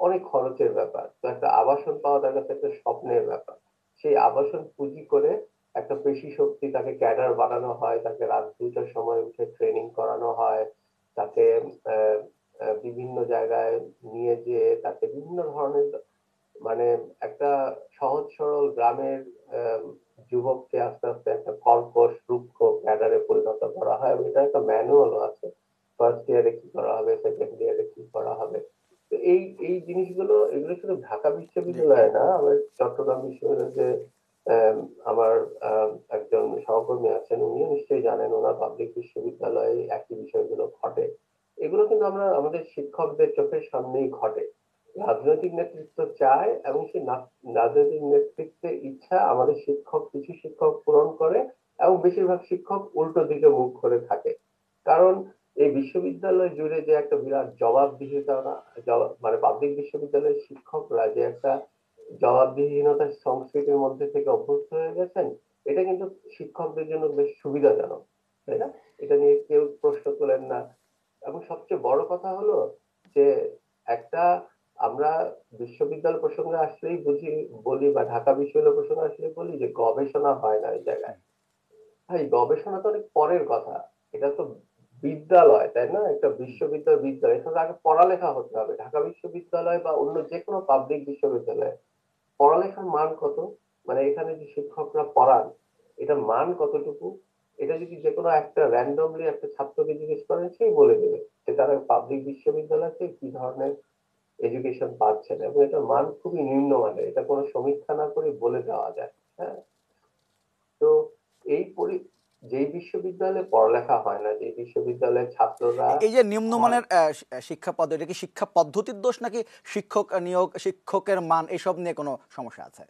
অনেক খরচের ব্যাপার। তো একটা আবাসন পাওয়া তার কাছে একটা স্বপ্নের ব্যাপার। সেই আবাসন পুঁজি করে একটা পেশি শক্তি, তাকে ক্যাডার বানানো হয়, তাকে রাত 2টার সময় উঠে ট্রেনিং করানো হয়, তাকে আহ, বিভিন্ন জায়গায় নিয়ে যেয়ে তাকে বিভিন্ন ধরনের মানে একটা সহজ সরল গ্রামের আহ, যুবককে আস্তে আস্তে একটা কর্কশ রুক্ষ ক্যাডারে পরিণত করা হয়। এবং এটা একটা ম্যানুয়াল আছে, ফার্স্ট ইয়ারে কি করা হবে, সেকেন্ড ইয়ারে কি করা হবে। তো এই এই জিনিসগুলো, এগুলো শুধু ঢাকা জি। বিশ্ববিদ্যালয়ে না, আমার চট্টগ্রাম বিশ্ববিদ্যালয়ে যে আম, আমার একজন সহকর্মী আছেন, উনি নিশ্চয়ই জানেন, ওনার পাবলিক বিশ্ববিদ্যালয়ে একই বিষয়গুলো ঘটে। এগুলো কিন্তু আমরা আমাদের শিক্ষকদের চোখের সামনেই ঘটে। রাজনৈতিক নেতৃত্ব চায় এবং সেই রাজনৈতিক নেতৃত্বের ইচ্ছা আমাদের শিক্ষক, কিছু শিক্ষক পূরণ করে, এবং বেশিরভাগ শিক্ষক উল্টো দিকে মুখ করে থাকে। কারণ এই বিশ্ববিদ্যালয় জুড়ে যে একটা বিরাট জবাবদিহিতা, মানে পাবলিক বিশ্ববিদ্যালয়ের শিক্ষকরা যে একটা জবাবদিহিহীনতার সংস্কৃতির মধ্যে থেকে অভ্যস্ত হয়ে গেছেন, এটা কিন্তু শিক্ষকদের জন্য বেশ সুবিধাজনক, তাই না? এটা নিয়ে কেউ প্রশ্ন তোলেন না। এবং সবচেয়ে বড় কথা হলো যে একটা, আমরা বিশ্ববিদ্যালয় প্রসঙ্গে আসলেই বুঝি, বলি, বা ঢাকা বিশ্ববিদ্যালয় প্রসঙ্গে আসলেই বলি যে গবেষণা হয় না এই জায়গায়। ভাই, গবেষণা তো অনেক পরের কথা। এটা তো বিদ্যালয়, তাই না? একটা বিশ্ববিদ্যালয়, বিদ্যালয়, এখানে আগে পড়ালেখা হতে হবে। ঢাকা বিশ্ববিদ্যালয় বা অন্য যে কোনো পাবলিক বিশ্ববিদ্যালয়ে পড়ালেখার মান কত, মানে এখানে যে শিক্ষকরা পড়ান, এটা মান কতটুকু, এটা যদি যে কোনো একটা র্যান্ডমলি একটা ছাত্রকে জিজ্ঞেস করেন, সেই বলে দেবে যে তারা পাবলিক বিশ্ববিদ্যালয়তে কি ধরনের এডুকেশন পাচ্ছেন, এবং এটার মান খুবই নিম্নমানের। এটা কোনো সমীক্ষা না করে বলে দেওয়া যায়। হ্যাঁ। তো এই যেই বিশ্ববিদ্যালয়ে পড়ালেখা হয় না, যে বিশ্ববিদ্যালয়ের ছাত্ররা এই যে নিম্নমানের শিক্ষা পদ্ধতি, এটা কি শিক্ষা পদ্ধতির দোষ নাকি শিক্ষক নিয়োগ, শিক্ষকের মান, এসব নিয়ে কোনো সমস্যা আছে?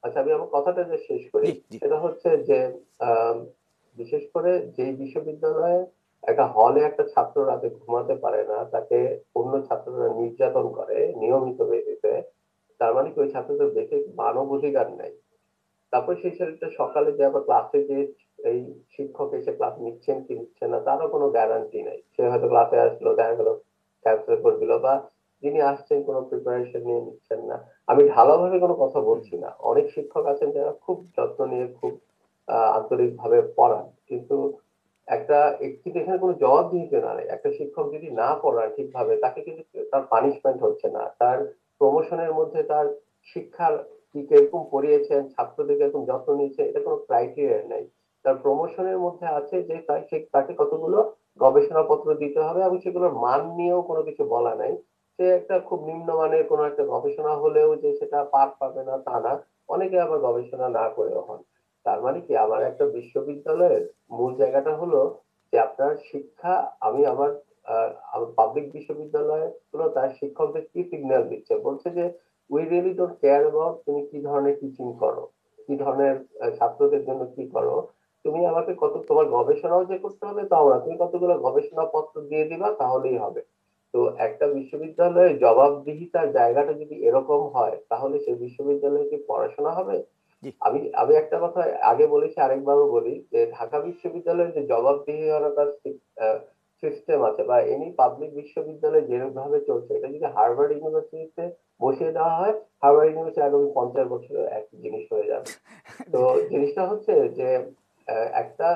আচ্ছা, আমি আমার কথাটা যে শেষ করি, জি, জি। সেটা হচ্ছে যে আহ বিশেষ করে যেই বিশ্ববিদ্যালয়ে একটা হলে একটা ছাত্র রাতে ঘুমাতে পারে না, তাকে অন্য ছাত্ররা নির্যাতন করে নিয়মিত বেসিসে, তার মানে কি ওই ছাত্রদের বেসিক মানব অধিকার নেই? তারপর সেই ছেলেটা সকালে যে আবার ক্লাসে যে এই শিক্ষক এসে ক্লাস নিচ্ছেন কি নিচ্ছেন না তারও কোনো গ্যারান্টি নাই। সে হয়তো ক্লাসে আসলো, দেখা গেল ক্যান্সেল করে দিল, বা যিনি আসছেন কোনো প্রিপারেশন নিয়ে নিচ্ছেন না। আমি ঢালাওভাবে কোনো কথা বলছি না, অনেক শিক্ষক আছেন যারা খুব যত্ন নিয়ে, খুব আন্তরিক ভাবে পড়ান, কিন্তু একটা কিন্তু এখানে কোনো জবাবদিহিতা নাই। একটা শিক্ষক যদি না পড়ায় ঠিকভাবে, তাকে কিন্তু তার পানিশমেন্ট হচ্ছে না, তার প্রমোশনের মধ্যে তার শিক্ষার কি কিরকম পড়িয়েছেন, ছাত্রদের কিরকম যত্ন নিয়েছে, এটা কোনো ক্রাইটেরিয়া নেই। তার প্রমোশনের মধ্যে আছে যে তাকে কতগুলো গবেষণাপত্র দিতে হবে, এবং সেগুলোর মান নিয়েও কোনো কিছু বলা নাই। সে একটা খুব নিম্নমানের কোনো একটা গবেষণা হলেও যে সেটা পার পাবে না তা না, অনেকে আবার গবেষণা না করেও হন। তার মানে কি, আমার একটা বিশ্ববিদ্যালয়ের মূল জায়গাটা হলো যে আপনার শিক্ষা, আমি আমার পাবলিক বিশ্ববিদ্যালয় গুলো তার শিক্ষকদের কি সিগন্যাল দিচ্ছে, বলছে যে we really don't care about তুমি কি ধরনের টিচিং করো, কি ধরনের ছাত্রদের জন্য কি করো, তুমি আমাকে কত, তোমার গবেষণাও যে করতে হবে তাও না, তুমি কতগুলো গবেষণা পত্র দিয়ে দিবা তাহলেই হবে। তো একটা বিশ্ববিদ্যালয়ের জবাবদিহিতার জায়গাটা যদি এরকম হয়, তাহলে সেই বিশ্ববিদ্যালয়ে কি পড়াশোনা হবে? জি। আমি আমি একটা কথা আগে বলেছি, আরেকবারও বলি, যে ঢাকা বিশ্ববিদ্যালয়ের যে জবাবদিহিতার সিস্টেম আছে, বা এনি পাবলিক বিশ্ববিদ্যালয় যেরকম ভাবে চলছে, এটা যদি হার্ভার্ড ইউনিভার্সিটিতে বসিয়ে দেওয়া হয়, হার্ভার্ড ইউনিভার্সিটি আগামী 50 বছরে একই জিনিস হয়ে যাবে। তো জিনিসটা হচ্ছে যে একটা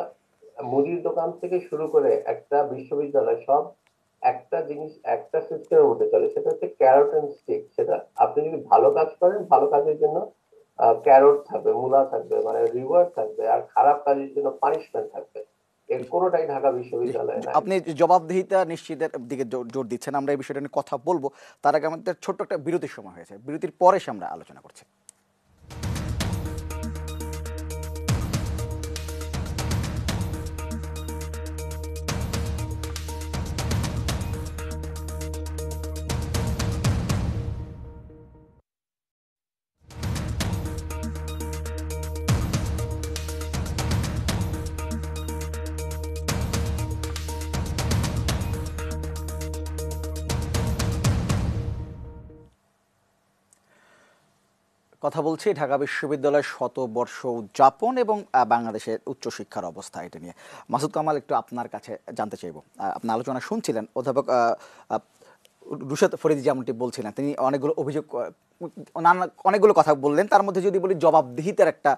মুদির দোকান থেকে শুরু করে একটা বিশ্ববিদ্যালয়, সব একটা জিনিস, একটা সিস্টেমের মধ্যে চলে, সেটা হচ্ছে ক্যারট এন্ড স্টিক। সেটা আপনি যদি ভালো কাজ করেন, ভালো কাজের জন্য ক্যারট থাকবে, মূলা থাকবে, মানে রিওয়ার্ড থাকবে, আর খারাপ কাজের জন্য পানিশমেন্ট থাকবে। এর কোনোটাই ঢাকা জি, বিশ্ববিদ্যালয়ে নাই। আপনি জবাবদিহিতা নিশ্চিতের দিকে জোর দিচ্ছেন, আমরা এই বিষয়টা নিয়ে কথা বলবো। তার আগে আমাদের ছোট্ট একটা বিরতির সময় হয়েছে, বিরতির পরে এসে আমরা আলোচনা করছি। কথা বলছি ঢাকা বিশ্ববিদ্যালয়ের শতবর্ষ উদযাপন এবং বাংলাদেশের উচ্চশিক্ষার অবস্থা, এটা নিয়ে। মাসুদ কামাল, একটু আপনার কাছে জানতে চাইব। আপনি আলোচনা শুনছিলেন, অধ্যাপক রুশাদ ফরিদী যেমনটি বলছিলেন, তিনি অনেকগুলো অভিযোগ, অনেকগুলো কথা বললেন। তার মধ্যে যদি বলি, জবাবদিহিতার একটা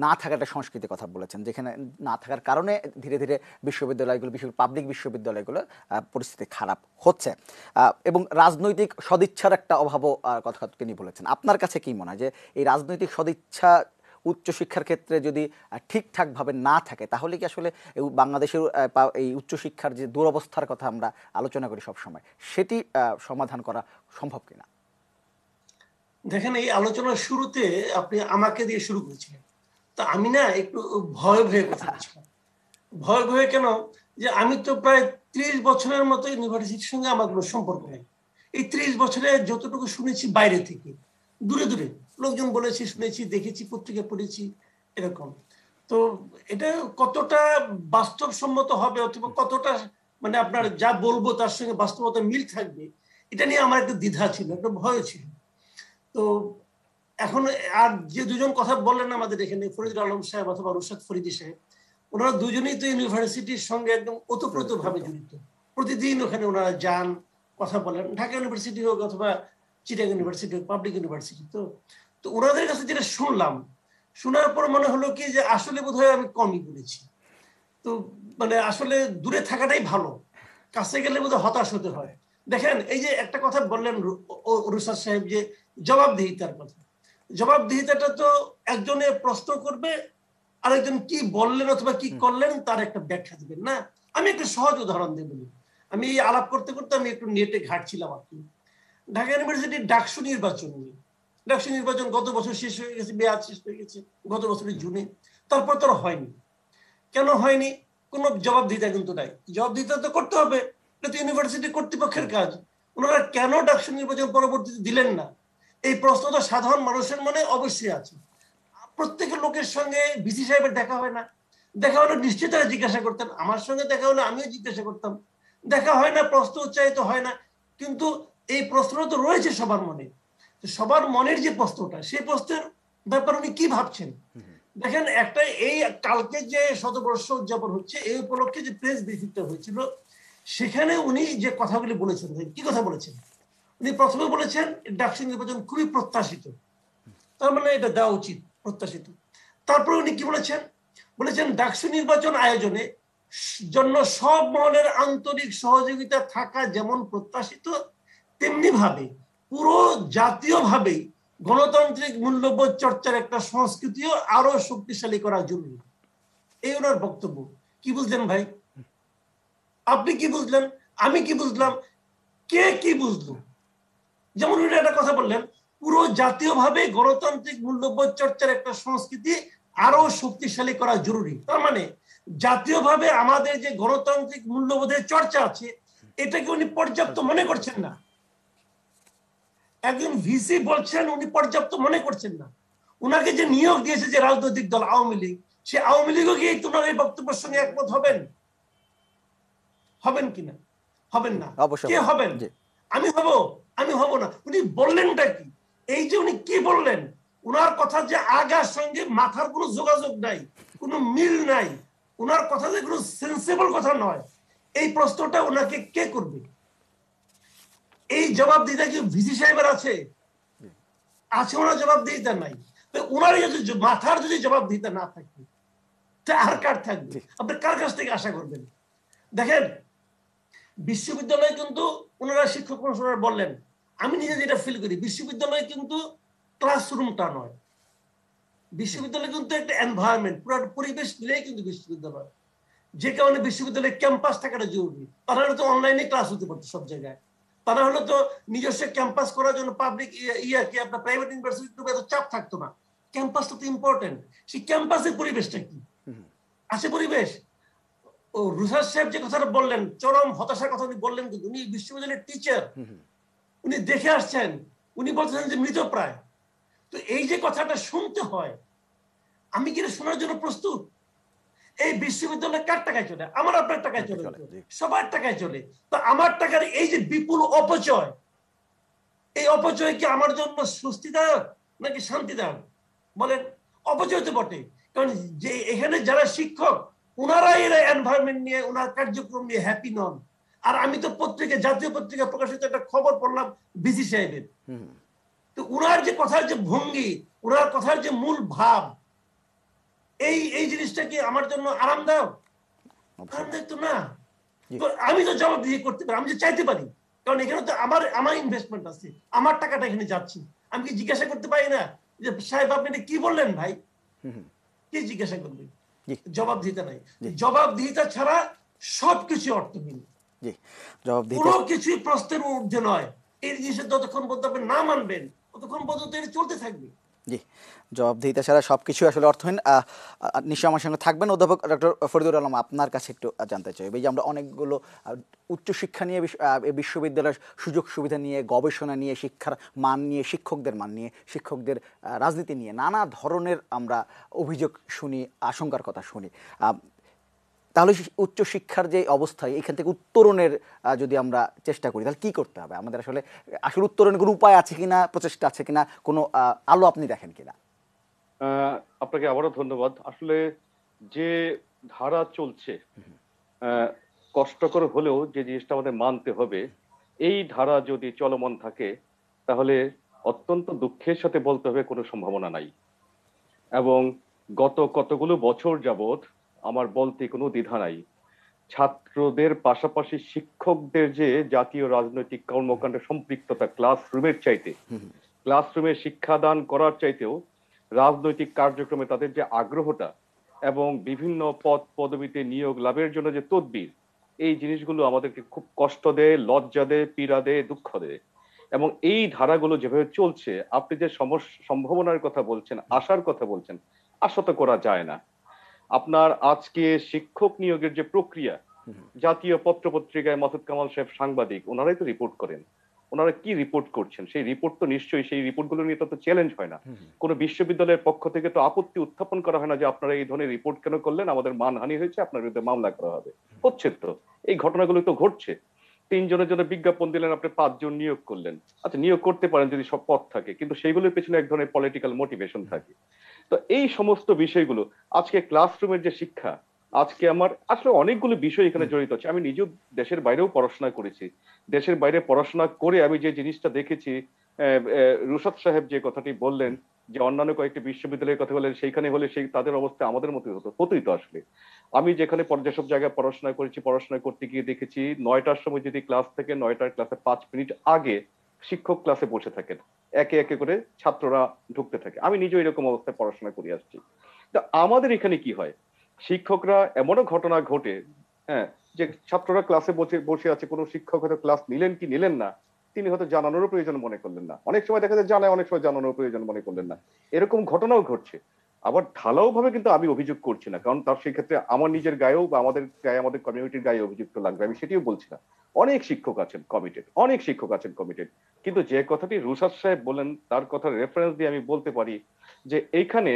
না থাকার একটা সংস্কৃতির কথা বলেছেন, যেখানে না থাকার কারণে ধীরে ধীরে বিশ্ববিদ্যালয়গুলো, বিশেষ পাবলিক বিশ্ববিদ্যালয়গুলো পরিস্থিতি খারাপ হচ্ছে, এবং রাজনৈতিক সদিচ্ছার একটা অভাবও কথা তিনি বলেছেন। আপনার কাছে কি মনে হয় যে এই রাজনৈতিক সদিচ্ছা উচ্চশিক্ষার ক্ষেত্রে যদি ঠিকঠাকভাবে না থাকে, তাহলে কি আসলে বাংলাদেশের এই উচ্চশিক্ষার যে দুরবস্থার কথা আমরা আলোচনা করি সবসময়, সেটি সমাধান করা সম্ভব কিনা? দেখেন, এই আলোচনার শুরুতে আপনি আমাকে দিয়ে শুরু করেছিলেন, তা আমি না একটু ভয়ে ভয়ে কথা বলছিলাম। ভয়ে ভয়ে কেন? যে আমি তো প্রায় 30 বছরের মতো ইউনিভার্সিটির সঙ্গে আমার কোনো সম্পর্ক নেই। এই 30 বছরে যতটুকু শুনেছি বাইরে থেকে, দূরে দূরে লোকজন বলেছি, শুনেছি, দেখেছি, পত্রিকা পড়েছি, এরকম। তো এটা কতটা বাস্তবসম্মত হবে অথবা কতটা মানে আপনার যা বলবো তার সঙ্গে বাস্তবতা মিল থাকবে, এটা নিয়ে আমার একটা দ্বিধা ছিল, একটা ভয় ছিল। তো এখন আর যে দুজন কথা বললেন আমাদের এখানে, ফরিদুল আলম সাহেব অথবা রুশাদ ফরিদী সাহেব, ওনারা দুজনেই তো ইউনিভার্সিটির সঙ্গে একদম ওতপ্রোত ভাবে জড়িত। প্রতিদিন ওখানে ওনারা যান, কথা বলেন, ঢাকা ইউনিভার্সিটি হোক অথবা চিটাগাং ইউনিভার্সিটি হোক, পাবলিক ইউনিভার্সিটি। তো তো ওনাদের কাছে যেটা শুনলাম, শোনার পর মনে হলো কি যে আসলে বোধহয় আমি কমই বলেছি। তো মানে আসলে দূরে থাকাটাই ভালো, কাছে গেলে বোধহয় হতাশ হতে হয়। দেখেন, এই যে একটা কথা বললেন রুশাদ সাহেব, যে জবাবদিহিতার কথা, জবাবদিহিতাটা তো একজনে প্রশ্ন করবে, আরেকজন কি বললেন অথবা কি করলেন তার একটা ব্যাখ্যা দিবেন না। আমি একটা সহজ উদাহরণ দেব। আমি এই আলাপ করতে করতে আমি একটু নেটে ঘাটছিলাম আর কি, ঢাকা ইউনিভার্সিটির ডাকসু নির্বাচন নিয়ে। ডাকসু নির্বাচন গত বছর শেষ হয়ে গেছে, মেয়াদ শেষ হয়ে গেছে গত বছরের জুনে। তারপর তো হয়নি। কেন হয়নি? কোনো জবাবদিহিতা কিন্তু নাই। জবাবদিহিতা তো করতে হবে, এটা তো ইউনিভার্সিটি কর্তৃপক্ষের কাজ। ওনারা কেন ডাকসু নির্বাচন পরবর্তীতে দিলেন না, এই প্রশ্ন তো সাধারণ মানুষের মনে অবশ্যই আছে। প্রত্যেকের লোকের সঙ্গে ভিসি সাহেবের দেখা হয় না, দেখা হলে নিশ্চয়ই তারা জিজ্ঞাসা করতেন। আমার সঙ্গে দেখা হলে আমিও জিজ্ঞাসা করতাম। দেখা হয় না, প্রশ্ন উচ্চারিত হয় না, কিন্তু এই প্রশ্ন তো রয়েছে সবার মনে। সবার মনের যে প্রশ্নটা, সেই প্রশ্নের ব্যাপারে উনি কি ভাবছেন? দেখেন, একটা এই কালকে যে শতবর্ষ উদযাপন হচ্ছে, এই উপলক্ষে যে প্রেস ব্রিফিংটা হয়েছিল, সেখানে উনি যে কথাগুলি বলেছেন, কি কথা বলেছেন? উনি প্রথমে বলেছেন ডাকসু নির্বাচন খুবই প্রত্যাশিত, তার মানে এটা দেওয়া উচিত, প্রত্যাশিত। তারপরে উনি কি বলেছেন? বলেছেন ডাকসু নির্বাচন আয়োজনে জন্য সব মহলের আন্তরিক সহযোগিতা থাকা যেমন প্রত্যাশিত, তেমনি ভাবে পুরো জাতীয়ভাবে গণতান্ত্রিক মূল্যবোধ চর্চার একটা সংস্কৃতিও আরো শক্তিশালী করা জরুরি। এই ওনার বক্তব্য। কি বুঝলেন ভাই? আপনি কি বুঝলেন? আমি কি বুঝলাম? কে কি বুঝলো? যেমন উনি একটা কথা বললেন, পুরো জাতীয়ভাবে গণতান্ত্রিক মূল্যবোধ চর্চার একটা সংস্কৃতি আরো শক্তিশালী করা জরুরি। তার মানে জাতীয়ভাবে আমাদের যে গণতান্ত্রিক মূল্যবোধের চর্চা আছে, এটাকে উনি পর্যাপ্ত মনে করছেন না। একজন ভিসি বলছেন উনি পর্যাপ্ত মনে করছেন না। উনাকে যে নিয়োগ দিয়েছে যে রাজনৈতিক দল আওয়ামী লীগ, সে আওয়ামী লীগও কি তোমার এই বক্তব্যের সঙ্গে একমত হবেন? হবেন কিনা? হবেন না। কে হবেন? আমি হব? আমি হব না। উনি বললেনটা কি? এই যে উনি কি বললেন, উনার কথা যে আগার সঙ্গে মাথার কোনো যোগাযোগ নাই, কোনো মিল নাই, উনার কথা যে কোনো সেন্সেবল কথা নয়, এই প্রশ্নটা ওনাকে কে করবে? এই জবাবদিহিতা কি ভিসি সাহেবের আছে? আছে, ওনার জবাবদিহিতা নাই। ওনার যদি মাথার যদি জবাবদিহিতা না থাকে, আর কার থাকবে? আপনি কার কাছ থেকে আশা করবেন? দেখেন, বিশ্ববিদ্যালয়ে কিন্তু ওনারা শিক্ষক প্রফেসর বললেন, আমি নিজে যেটা ফিল করি, বিশ্ববিদ্যালয়ে কিন্তু ক্লাসরুমটা নয়। বিশ্ববিদ্যালয় কিন্তু একটা এনভায়রনমেন্ট, পুরো পরিবেশ মিলেই কিন্তু বিশ্ববিদ্যালয়। যে কারণে বিশ্ববিদ্যালয়ের ক্যাম্পাস থাকাটা জরুরি। তারা হলে তো অনলাইনে ক্লাস হতে পারতো সব জায়গায়। তারা হলে তো নিজস্ব ক্যাম্পাস করার জন্য পাবলিক কি আপনার প্রাইভেট ইউনিভার্সিটির এত চাপ থাকতো না। ক্যাম্পাসটা তো ইম্পর্টেন্ট। সেই ক্যাম্পাসের পরিবেশটা কি আছে? পরিবেশ ও রুসার সাহেব যে কথাটা বললেন, চরম হতাশার কথা উনি বললেন, কিন্তু উনি বিশ্ববিদ্যালয়ের টিচার, উনি দেখে আসছেন, উনি বলছেন যে মৃতপ্রায়। তো এই যে কথাটা শুনতে হয়, আমি কি শোনার জন্য প্রস্তুত? এই বিশ্ববিদ্যালয় কার টাকায় চলে? আমার আপনার টাকায় চলে, সবার টাকায় চলে। তো আমার টাকার এই যে বিপুল অপচয়, এই অপচয় কি আমার জন্য স্বস্তিদায়ক নাকি শান্তিদায়ক? বলেন। অপচয় তো বটে, কারণ যে এখানে যারা শিক্ষক, ওনারাই এরা এনভায়রনমেন্ট নিয়ে, ওনার কার্যক্রম নিয়ে হ্যাপি নন। আর আমি তো জাতীয় পত্রিকা প্রকাশিত একটা খবর পড়লাম বিসি সাহেবের, তো ওনার যে কথার যে ভঙ্গি, ওনার কথার যে মূল ভাব, এই এই জিনিসটা কি আমার জন্য আরামদায়ক? আরামদায়ক তো না। তো আমি তো জবাবদিহি করতে পারি, আমি যে চাইতে পারি, কারণ এখানে তো আমার ইনভেস্টমেন্ট আছে, আমার টাকাটা এখানে যাচ্ছে। আমি কি জিজ্ঞাসা করতে পারি না যে সাহেব আপনি এটা কি বললেন ভাই? কি জিজ্ঞাসা করবে? জবাবদিহিতা নাই। জবাবদিহিতা ছাড়া সবকিছু অর্থহীন, কোনো কিছুই প্রশ্নের ঊর্ধ্বে নয়। এই জিনিসের যতক্ষণ পর্যন্ত আপনি না মানবেন, ততক্ষণ পর্যন্ত এটা চলতে থাকবে। জি, জবাবদিহিতা ছাড়া সবকিছু আসলে অর্থহীন। নিশ্চয় আমার সঙ্গে থাকবেন অধ্যাপক ডক্টর ফরিদুর আলম। আপনার কাছে একটু জানতে চাই, এই যে আমরা অনেকগুলো উচ্চশিক্ষা নিয়ে, বিশ্ববিদ্যালয়ের সুযোগ সুবিধা নিয়ে, গবেষণা নিয়ে, শিক্ষার মান নিয়ে, শিক্ষকদের মান নিয়ে, শিক্ষকদের রাজনীতি নিয়ে নানা ধরনের আমরা অভিযোগ শুনি, আশঙ্কার কথা শুনি। তাহলে উচ্চশিক্ষার যে অবস্থা, এখান থেকে উত্তরণের যদি আমরা চেষ্টা করি, তাহলে কি করতে হবে আমাদের? আসলে উত্তরণের কোনো উপায় আছে কিনা, প্রচেষ্টা আছে কিনা, কোনো আলো আপনি দেখেন কিনা? আপনাকে আবারও ধন্যবাদ। আসলে যে ধারা চলছে, কষ্টকর হলেও যে জিনিসটা আমাদের মানতে হবে, এই ধারা যদি চলমান থাকে তাহলে অত্যন্ত দুঃখের সাথে বলতে হবে কোনো সম্ভাবনা নাই। এবং গত কতগুলো বছর যাবৎ আমার বলতে কোনো দ্বিধা নাই, ছাত্রদের পাশাপাশি শিক্ষকদের যে জাতীয় রাজনৈতিক কর্মকাণ্ডে সম্পৃক্ততা, ক্লাসরুমের চাইতে, ক্লাসরুমে শিক্ষাদান করার চাইতেও রাজনৈতিক কার্যক্রমে তাদের যে আগ্রহটা এবং বিভিন্ন পদ পদবিতে নিয়োগ লাভের জন্য যে তদবির, এই জিনিসগুলো আমাদেরকে খুব কষ্ট দেয়, লজ্জা দেয়, পীড়া দেয়, দুঃখ দেয়। এবং এই ধারাগুলো যেভাবে চলছে, আপনি যে সম্ভাবনার কথা বলছেন, আশার কথা বলছেন, আশা তো করা যায় না। আপনার আজকে শিক্ষক নিয়োগের যে প্রক্রিয়া, জাতীয় পত্র পত্রিকায় মাসুদ কামাল সাহেব সাংবাদিক, ওনারাই তো রিপোর্ট করেন। ওনারা কি রিপোর্ট করছেন, সেই রিপোর্ট তো নিশ্চয়ই, সেই রিপোর্টগুলো নিয়ে তো চ্যালেঞ্জ হয় না। কোনো বিশ্ববিদ্যালয়ের পক্ষ থেকে তো আপত্তি উত্থাপন করা হয় না যে আপনারা এই ধরনের রিপোর্ট কেন করলেন, আমাদের মানহানি হয়েছে, আপনার বিরুদ্ধে মামলা করা হবে। হচ্ছে তো, এই ঘটনাগুলো তো ঘটছে। 3 জনের জন্য বিজ্ঞাপন দিলেন, আপনি 5 জন নিয়োগ করলেন। আচ্ছা, নিয়োগ করতে পারেন যদি সব পদ থাকে, কিন্তু সেইগুলোর পেছনে এক ধরনের পলিটিক্যাল মোটিভেশন থাকে। তো এই সমস্ত বিষয়গুলো, আজকে ক্লাসরুমের যে শিক্ষা, আজকে আমার আসলে অনেকগুলো বিষয় এখানে জড়িত আছে। আমি নিজেও দেশের বাইরেও পড়াশোনা করেছি। দেশের বাইরে পড়াশোনা করে আমি যে জিনিসটা দেখেছি, রুশাদ সাহেব যে কথাটি বললেন যে অন্যান্য কয়েকটি বিশ্ববিদ্যালয়ের কথা বললেন, সেইখানে হলে সেই তাদের অবস্থা আমাদের মতোই হতোই তো আসলে। আমি যেখানে যেসব জায়গায় পড়াশোনা করেছি, পড়াশোনা করতে গিয়ে দেখেছি 9টার সময় যদি ক্লাস থেকে 9টার ক্লাসে 5 মিনিট আগে শিক্ষক ক্লাসে বসে থাকেন, একে একে করে ছাত্ররা ঢুকতে থাকে। আমি নিজেও এরকম অবস্থায় পড়াশোনা করে আসছি। তো আমাদের এখানে কি হয়, শিক্ষকরা এমনও ঘটনা ঘটে, হ্যাঁ, যে ছাত্ররা ক্লাসে বসে আছে, কোনো শিক্ষক হয়তো ক্লাস নিলেন কি নিলেন না, তিনি হয়তো জানানোর প্রয়োজন মনে করলেন না। অনেক সময় দেখা যায় জানায়, অনেক সময় জানানোর প্রয়োজন মনে করলেন না। এরকম ঘটনাও ঘটছে। আবার ঢালাও ভাবে কিন্তু আমি অভিযোগ করছি না, কারণ তার সেই ক্ষেত্রে আমার নিজের গায়েও বা আমাদের গায়ে, আমাদের কমিউনিটির গায়ে অভিযুক্ত লাগবে, আমি সেটিও বলছি না। অনেক শিক্ষক আছেন কমিটেড, অনেক শিক্ষক আছেন কমিটেড। কিন্তু যে কথাটি রুশাদ সাহেব বলেন, তার কথার রেফারেন্স দিয়ে আমি বলতে পারি যে এইখানে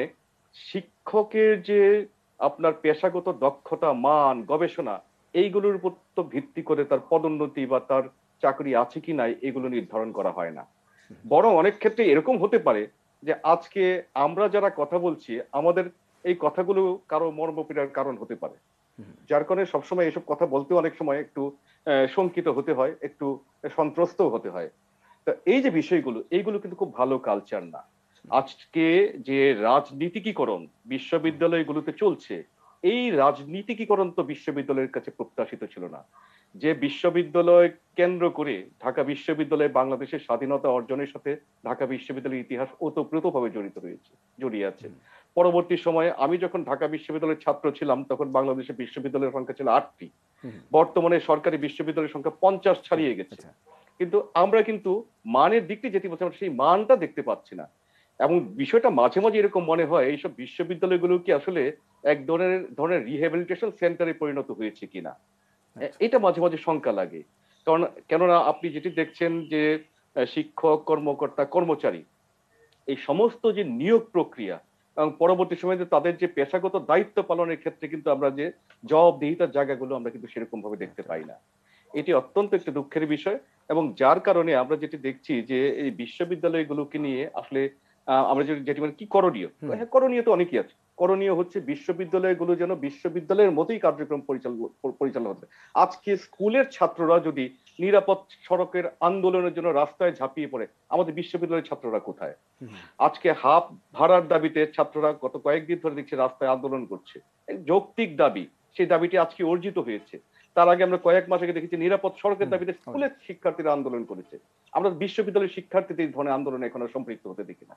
শিক্ষকের যে আপনার পেশাগত দক্ষতা, মান, গবেষণা, এইগুলোর উপর তো ভিত্তি করে তার পদোন্নতি বা তার চাকরি আছে কি নাই এগুলো নির্ধারণ করা হয় না। বরং অনেক ক্ষেত্রে এরকম হতে পারে যে আজকে আমরা যারা কথা বলছি, আমাদের এই কথাগুলো কারো মর্মপীড়ার কারণ হতে পারে, যার কারণে সবসময় এসব কথা বলতে অনেক সময় একটু শঙ্কিত হতে হয়, একটু সন্ত্রস্ত হতে হয়। তো এই যে বিষয়গুলো, এইগুলো কিন্তু খুব ভালো কালচার না। আজকে যে রাজনীতিকীকরণ বিশ্ববিদ্যালয়গুলোতে চলছে, এই রাজনীতিকীকরণ তো বিশ্ববিদ্যালয়ের কাছে প্রত্যাশিত ছিল না। যে বিশ্ববিদ্যালয় কেন্দ্র করে ঢাকা বিশ্ববিদ্যালয় বাংলাদেশের স্বাধীনতা অর্জনের সাথে ঢাকা বিশ্ববিদ্যালয়ের ইতিহাস ওতপ্রোতভাবে জড়িয়ে আছে। পরবর্তী সময়ে আমি যখন ঢাকা বিশ্ববিদ্যালয়ের ছাত্র ছিলাম তখন বাংলাদেশের বিশ্ববিদ্যালয়ের সংখ্যা ছিল 8টি, বর্তমানে সরকারি বিশ্ববিদ্যালয়ের সংখ্যা 50 ছাড়িয়ে গেছে। কিন্তু আমরা কিন্তু মানের দিকটি যেটি বলছি আমরা সেই মানটা দেখতে পাচ্ছি না। এবং বিষয়টা মাঝে মাঝে এরকম মনে হয় এইসব বিশ্ববিদ্যালয়গুলো কি আসলে এক ধরনের রিহ্যাবিলিটেশন সেন্টারে পরিণত হয়েছে কিনা, এটা মাঝে মাঝে শঙ্কা লাগে। কেননা আপনি যেটি দেখছেন যে শিক্ষক, কর্মকর্তা, কর্মচারী এই সমস্ত যে নিয়োগ প্রক্রিয়া এবং পরবর্তী সময়ে তাদের যে পেশাগত দায়িত্ব পালনের ক্ষেত্রে কিন্তু আমরা যে জবাবদিহিতার জায়গাগুলো আমরা কিন্তু সেরকম ভাবে দেখতে পাই না। এটি অত্যন্ত একটি দুঃখের বিষয়। এবং যার কারণে আমরা যেটি দেখছি যে এই বিশ্ববিদ্যালয়গুলোকে নিয়ে আসলে আমরা যেটি মানে কি করণীয়, হ্যাঁ করণীয় তো অনেকই আছে। করণীয় হচ্ছে বিশ্ববিদ্যালয়গুলো যেন বিশ্ববিদ্যালয়ের মতোই কার্যক্রম পরিচালনা হচ্ছে। আজকে স্কুলের ছাত্ররা যদি নিরাপদ সড়কের আন্দোলনের জন্য রাস্তায় ঝাঁপিয়ে পড়ে, আমাদের বিশ্ববিদ্যালয়ের ছাত্ররা কোথায়? আজকে হাফ ভাড়ার দাবিতে ছাত্ররা গত কয়েকদিন ধরে দেখছি রাস্তায় আন্দোলন করছে, যৌক্তিক দাবি, সেই দাবিটি আজকে অর্জিত হয়েছে। তার আগে আমরা কয়েক মাস আগে দেখেছি নিরাপদ সড়কের দাবিতে স্কুলের শিক্ষার্থীরা আন্দোলন করেছে। আমরা বিশ্ববিদ্যালয়ের শিক্ষার্থীদের এই ধরনের আন্দোলনে এখনো সম্পৃক্ত হতে দেখি না,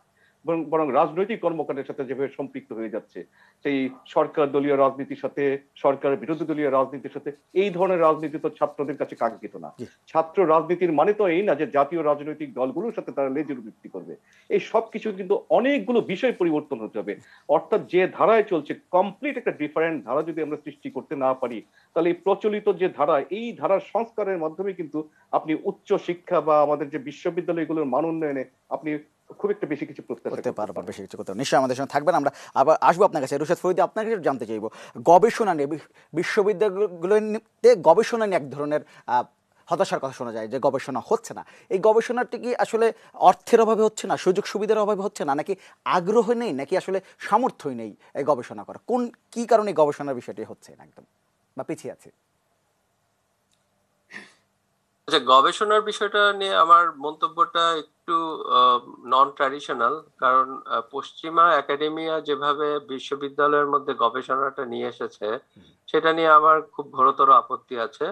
বরং রাজনৈতিক কর্মকাণ্ডের সাথে যেভাবে সম্পৃক্ত হয়ে যাচ্ছে, সেই সরকার দলীয় রাজনীতির সাথে, সরকার বিরোধী দলীয় রাজনীতির সাথে, এই ধরনের রাজনীতি তো ছাত্রদের কাছে কাঙ্ক্ষিত না। ছাত্র রাজনীতির মানে তো এই না যে জাতীয় রাজনৈতিক দলগুলোর সাথে তারা লেজুর ভিত্তি করবে। এই সবকিছু কিন্তু অনেকগুলো বিষয় পরিবর্তন হতে হবে। অর্থাৎ যে ধারায় চলছে কমপ্লিট একটা ডিফারেন্ট ধারা যদি আমরা সৃষ্টি করতে না পারি, তাহলে এই প্রচলিত যে ধারা, এই ধারার সংস্কারের মাধ্যমে কিন্তু আপনি উচ্চ শিক্ষা বা আমাদের যে বিশ্ববিদ্যালয়গুলোর মান উন্নয়নে আপনি খুব একটা বেশি কিছু প্রত্যাশা করতে পারবেন, বেশি কিছু করতে নিশ্চয়ই আমাদের সঙ্গে থাকবেন। আমরা আবার আসবো আপনার কাছে। রুশাদ ফরিদী, আপনার কাছে জানতে চাইবো গবেষণা নিয়ে, বিশ্ববিদ্যালয়গুলোতে গবেষণা নিয়ে এক ধরনের হতাশার কথা শোনা যায় যে গবেষণা হচ্ছে না। এই গবেষণাটি কি আসলে অর্থের অভাবে হচ্ছে না, সুযোগ সুবিধার অভাবে হচ্ছে না, নাকি আগ্রহ নেই, নাকি আসলে সামর্থ্যই নেই এই গবেষণা করা? কি কারণে গবেষণার বিষয়টি হচ্ছে না একদম বা পিছিয়ে আছে? আচ্ছা, গবেষণার বিষয়টা নিয়ে আমার মন্তব্যটা একটু নন ট্র্যাডিশনাল। কারণ পশ্চিমা একাডেমিয়া যেভাবে বিশ্ববিদ্যালয়ের মধ্যে গবেষণাটা নিয়ে এসেছে সেটা নিয়ে আমার খুব ঘোরতর আপত্তি আছে।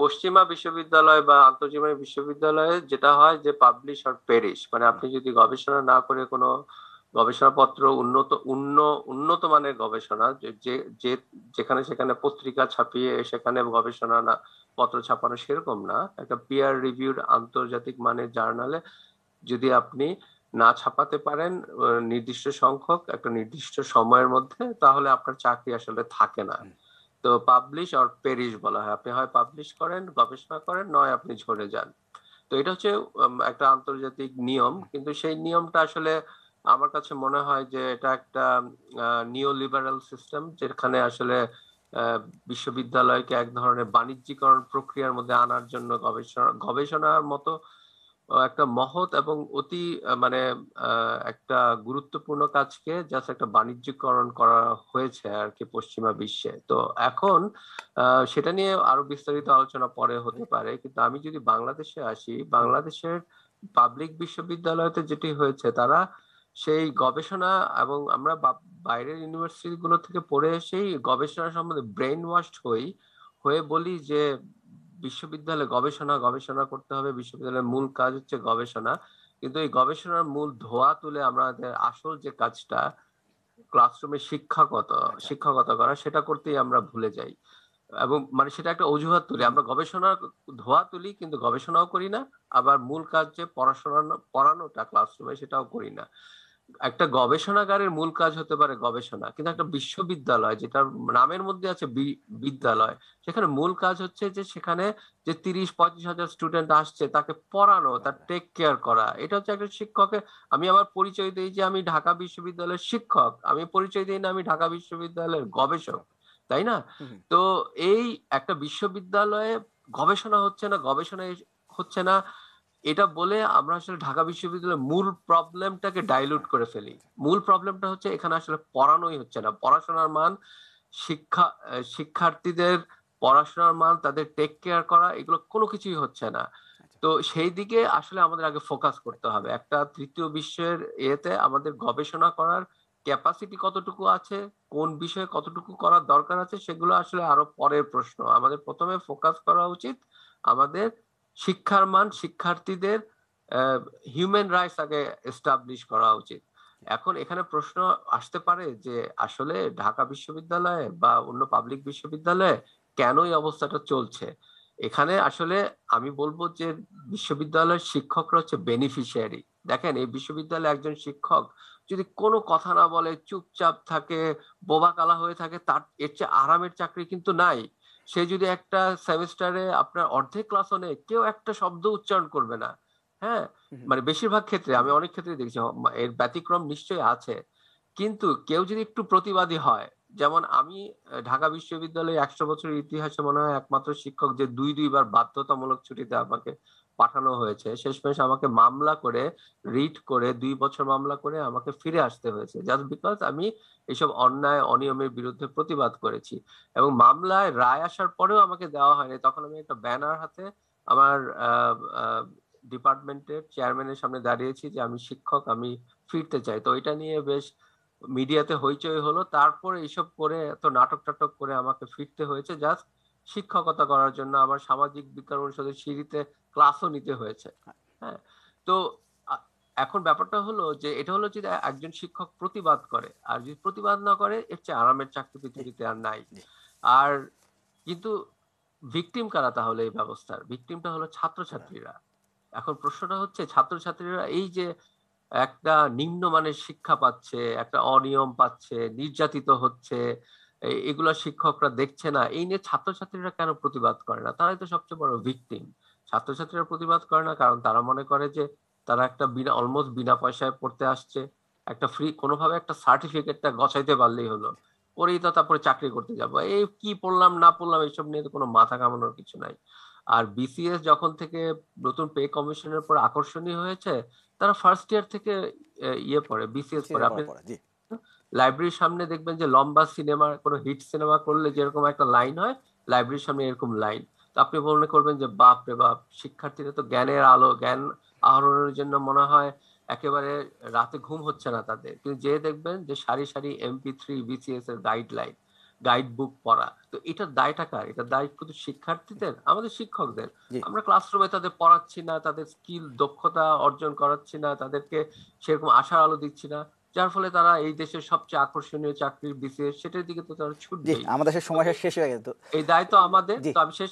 পশ্চিমা বিশ্ববিদ্যালয় বা আন্তর্জাতিক বিশ্ববিদ্যালয়ে যেটা হয় যে পাবলিশ অর পেরিশ, মানে আপনি যদি গবেষণা না করে কোনো গবেষণাপত্র উন্নত মানের গবেষণা যেখানে সেখানে পত্রিকা ছাপিয়ে সেখানে গবেষণা না পত্র ছাপানো সেরকম না, একটা পিয়ার রিভিউড আন্তর্জাতিক মানের জার্নালে যদি আপনি না ছাপাতে পারেন নির্দিষ্ট সংখ্যক একটা নির্দিষ্ট সময়ের মধ্যে, তাহলে আপনার চাকরি আসলে থাকে না। তো পাবলিশ অর পেরিশ বলা হয়। আপনি হয় পাবলিশ করেন, গবেষণা করেন, নয় আপনি ঝরে যান। তো এটা হচ্ছে একটা আন্তর্জাতিক নিয়ম। কিন্তু সেই নিয়মটা আসলে আমার কাছে মনে হয় যে এটা একটা নিও লিবারাল সিস্টেম, যেখানে আসলে বিশ্ববিদ্যালয়কে এক ধরনের বাণিজ্যিকরণ প্রক্রিয়ার মধ্যে আনার জন্য গবেষণার মতো একটা মহৎ এবং অতি মানে একটা গুরুত্বপূর্ণ কাজকে জাস্ট একটা বাণিজ্যিকরণ করা হয়েছে আর কি পশ্চিমা বিশ্বে। তো এখন সেটা নিয়ে আরো বিস্তারিত আলোচনা পরে হতে পারে। কিন্তু আমি যদি বাংলাদেশে আসি, বাংলাদেশের পাবলিক বিশ্ববিদ্যালয়তে যেটি হয়েছে, তারা সেই গবেষণা এবং আমরা বাইরের ইউনিভার্সিটি গুলো থেকে পড়ে এসেই গবেষণা সম্বন্ধে ব্রেন ওয়াশড হয়ে বলি যে বিশ্ববিদ্যালয়ে গবেষণা করতে হবে, বিশ্ববিদ্যালয়ের মূল কাজ হচ্ছে গবেষণা। কিন্তু এই গবেষণার মূল ধোয়া তুলে আমাদের আসল যে কাজটা ক্লাসরুমে শিক্ষকতা করা, সেটা করতেই আমরা ভুলে যাই। এবং মানে সেটা একটা অজুহাত তুলি, আমরা গবেষণার ধোয়া তুলি কিন্তু গবেষণাও করি না, আবার মূল কাজ যে পড়ানোটা ক্লাসরুমে সেটাও করি না। একটা গবেষণাগারের মূল কাজ হতে পারে গবেষণা, কিন্তু একটা বিশ্ববিদ্যালয় যেটা নামের মধ্যে আছে বিদ্যালয়, সেখানে মূল কাজ হচ্ছে যে সেখানে যে 30-35 হাজার স্টুডেন্ট আসছে তাকে পড়ানো, তার টেক কেয়ার করা। এটা হচ্ছে একটা শিক্ষকের। আমি আমার পরিচয় দিই যে আমি ঢাকা বিশ্ববিদ্যালয়ের শিক্ষক, আমি পরিচয় দিই না আমি ঢাকা বিশ্ববিদ্যালয়ের গবেষক, তাই না? তো এই একটা বিশ্ববিদ্যালয়ে গবেষণা হচ্ছে না এটা বলে আমরা আসলে ঢাকা বিশ্ববিদ্যালয়ের মূল প্রবলেমটাকে ডাইলুট করে ফেলি। মূল প্রবলেমটা হচ্ছে এখানে আসলে পড়ানোই হচ্ছে না, পড়াশোনার মান, শিক্ষার্থীদের পড়াশোনার মান, তাদের টেক কেয়ার করা, এগুলো কোনো কিছুই হচ্ছে না। তো সেই দিকে আসলে আমাদের আগে ফোকাস করতে হবে। একটা তৃতীয় বিশ্বের এতে আমাদের গবেষণা করার ক্যাপাসিটি কতটুকু আছে, কোন বিষয়ে কতটুকু করার দরকার আছে, সেগুলো আসলে আরো পরের প্রশ্ন। আমাদের প্রথমে ফোকাস করা উচিত আমাদের শিক্ষার মান, শিক্ষার্থীদের হিউম্যান রাইটস আগে এস্টাবলিশ করা উচিত। এখন এখানে প্রশ্ন আসতে পারে যে আসলে ঢাকা বিশ্ববিদ্যালয়ে বা অন্য পাবলিক বিশ্ববিদ্যালয়ে কেন এই অবস্থাটা চলছে। এখানে আসলে আমি বলবো যে বিশ্ববিদ্যালয়ের শিক্ষকরা হচ্ছে বেনিফিশিয়ারি। দেখেন, এই বিশ্ববিদ্যালয়ে একজন শিক্ষক যদি কোনো কথা না বলে, চুপচাপ থাকে, বোবা কালা হয়ে থাকে, তার এর চেয়ে আরামের চাকরি কিন্তু নাই। সে যদি একটা সেমিস্টারে আপনার অর্ধেক ক্লাসও নেই, কেউ একটা শব্দ উচ্চারণ করবে না। হ্যাঁ, মানে বেশিরভাগ ক্ষেত্রে, আমি অনেক ক্ষেত্রে দেখছি, এর ব্যতিক্রম নিশ্চয়ই আছে, কিন্তু কেউ যদি একটু প্রতিবাদী হয়, যেমন আমি ঢাকা বিশ্ববিদ্যালয়ে 100 বছরের ইতিহাসে মনে হয় একমাত্র শিক্ষক যে দুইবার বাধ্যতামূলক ছুটিতে আমাকে পাঠানো হয়েছে। শেষমেশ আমাকে মামলা করে, রিট করে, 2 বছর মামলা করে আমাকে ফিরে আসতে হয়েছে, জাস্ট বিকজ আমি এইসব অন্যায় অনিয়মের বিরুদ্ধে প্রতিবাদ করেছি। এবং মামলায় রায় আসার পরেও আমাকে দেওয়া হয়নি। তখন আমি একটা ব্যানার হাতে আমার ডিপার্টমেন্টের চেয়ারম্যানের সামনে দাঁড়িয়েছি যে আমি শিক্ষক, আমি ফিরতে চাই। তো এটা নিয়ে বেশ মিডিয়াতে হইচই হলো। তারপর এইসব করে, এত নাটক টাটক করে আমাকে ফিরতে হয়েছে জাস্ট শিক্ষকতা করার জন্য। আমার সামাজিক বিজ্ঞান অনুষদের সিঁড়িতে ক্লাসও নিতে হয়েছে। হ্যাঁ, তো এখন ব্যাপারটা হলো যে এটা হলো যদি একজন শিক্ষক প্রতিবাদ করে, আর যদি প্রতিবাদ না করে, এর চেয়ে আরামের চাকরি পৃথিবীতে আর নাই। আর কিন্তু ভিকটিম কারা তাহলে এই ব্যবস্থার? ভিকটিমটা হলো ছাত্রছাত্রীরা। এখন প্রশ্নটা হচ্ছে, ছাত্রছাত্রীরা এই যে একটা নিম্নমানের শিক্ষা পাচ্ছে, একটা অনিয়ম পাচ্ছে, নির্যাতিত হচ্ছে, এগুলা শিক্ষকরা দেখছে না, এই নিয়ে ছাত্রছাত্রীরা কেন প্রতিবাদ করে না? তারাই তো সবচেয়ে বড় ভিকটিম। ছাত্রছাত্রীরা প্রতিবাদ করে না কারণ তারা মনে করে যে তারা একটা অলমোস্ট বিনা পয়সায় পড়তে আসছে, একটা ফ্রি কোনোভাবে একটা সার্টিফিকেটটা গছাইতে পারলেই হলো, পরেই তো তারপরে চাকরি করতে যাবো, এই কি পড়লাম না পড়লাম এইসব নিয়ে তো কোনো মাথা ঘামানোর কিছু নাই। আর বিসিএস যখন থেকে নতুন পে কমিশনের উপর আকর্ষণীয় হয়েছে, তারা ফার্স্ট ইয়ার থেকে ইয়ে পড়ে, বিসিএস পড়ে। আপনি লাইব্রেরির সামনে দেখবেন যে লম্বা সিনেমা, কোনো হিট সিনেমা করলে যেরকম একটা লাইন হয়, লাইব্রেরির সামনে এরকম লাইন। তো আপনি মনে করবেন যে বাপ রে বাপ, শিক্ষার্থীরা তো জ্ঞানের আলো, জ্ঞান আহরণের জন্য মনে হয় একেবারে রাতে ঘুম হচ্ছে না তাদের, কিন্তু যে দেখবেন যে সারি সারি MP3 বিসিএস এর গাইডলাইন, গাইড বুক পড়া। তো এটার দায়টা কার? এটার দায় কিন্তু শিক্ষার্থীদের, আমাদের শিক্ষকদের। আমরা ক্লাসরুমে তাদের পড়াচ্ছি না, তাদের স্কিল দক্ষতা অর্জন করাচ্ছি না, তাদেরকে সেরকম আশার আলো দিচ্ছি না, যার ফলে তারা এই দেশের সবচেয়ে আকর্ষণীয় চাকরির বিসিএস, সেটার দিকে তো তারা ছুটবে। আমাদের সময় শেষ হয়ে গেছে, এই দায়িত্ব আমাদের। তো আমি শেষ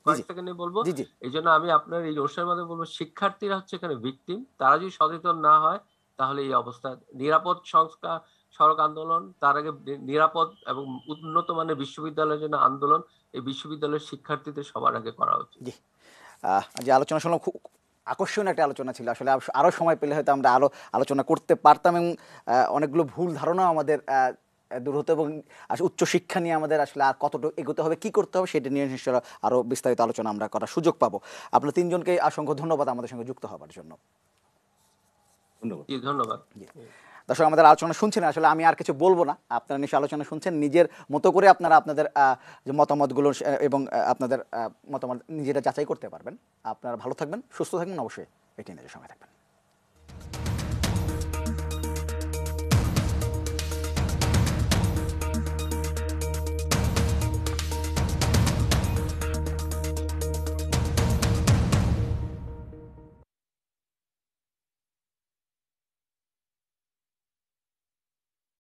কয়েক সেকেন্ডে বলবো, এই জন্য আমি আপনার এই অনুষ্ঠানের মাধ্যমে বলবো, শিক্ষার্থীরা হচ্ছে এখানে ভিকটিম। তারা যদি সচেতন না হয়, তাহলে এই অবস্থা। নিরাপদ সংস্কার, সড়ক আন্দোলন, তার আগে নিরাপদ এবং উন্নত মানের বিশ্ববিদ্যালয়ের জন্য আন্দোলন, এই বিশ্ববিদ্যালয়ের শিক্ষার্থীদের সবার আগে করা উচিত। যে আলোচনা শুনলাম, খুব আকর্ষণীয় একটা আলোচনা ছিল। আসলে আরও সময় পেলে হয়তো আমরা আরও আলোচনা করতে পারতাম, এবং অনেকগুলো ভুল ধারণাও আমাদের দূর হতো, এবং উচ্চশিক্ষা নিয়ে আমাদের আসলে আর কতটুকু এগোতে হবে, কী করতে হবে, সেটা নিয়ে নিশ্চয়ই আরও বিস্তারিত আলোচনা আমরা করার সুযোগ পাবো। আপনার তিনজনকে অসংখ্য ধন্যবাদ আমাদের সঙ্গে যুক্ত হওয়ার জন্য। ধন্যবাদ। দর্শক, আমাদের আলোচনা শুনছেন, আসলে আমি আর কিছু বলবো না, আপনারা নিশ্চয়ই আলোচনা শুনছেন, নিজের মতো করে আপনারা আপনাদের যে মতামতগুলো এবং আপনাদের মতামত নিজেরা যাচাই করতে পারবেন। আপনারা ভালো থাকবেন, সুস্থ থাকবেন, অবশ্যই এটি নিজের সঙ্গে থাকবেন।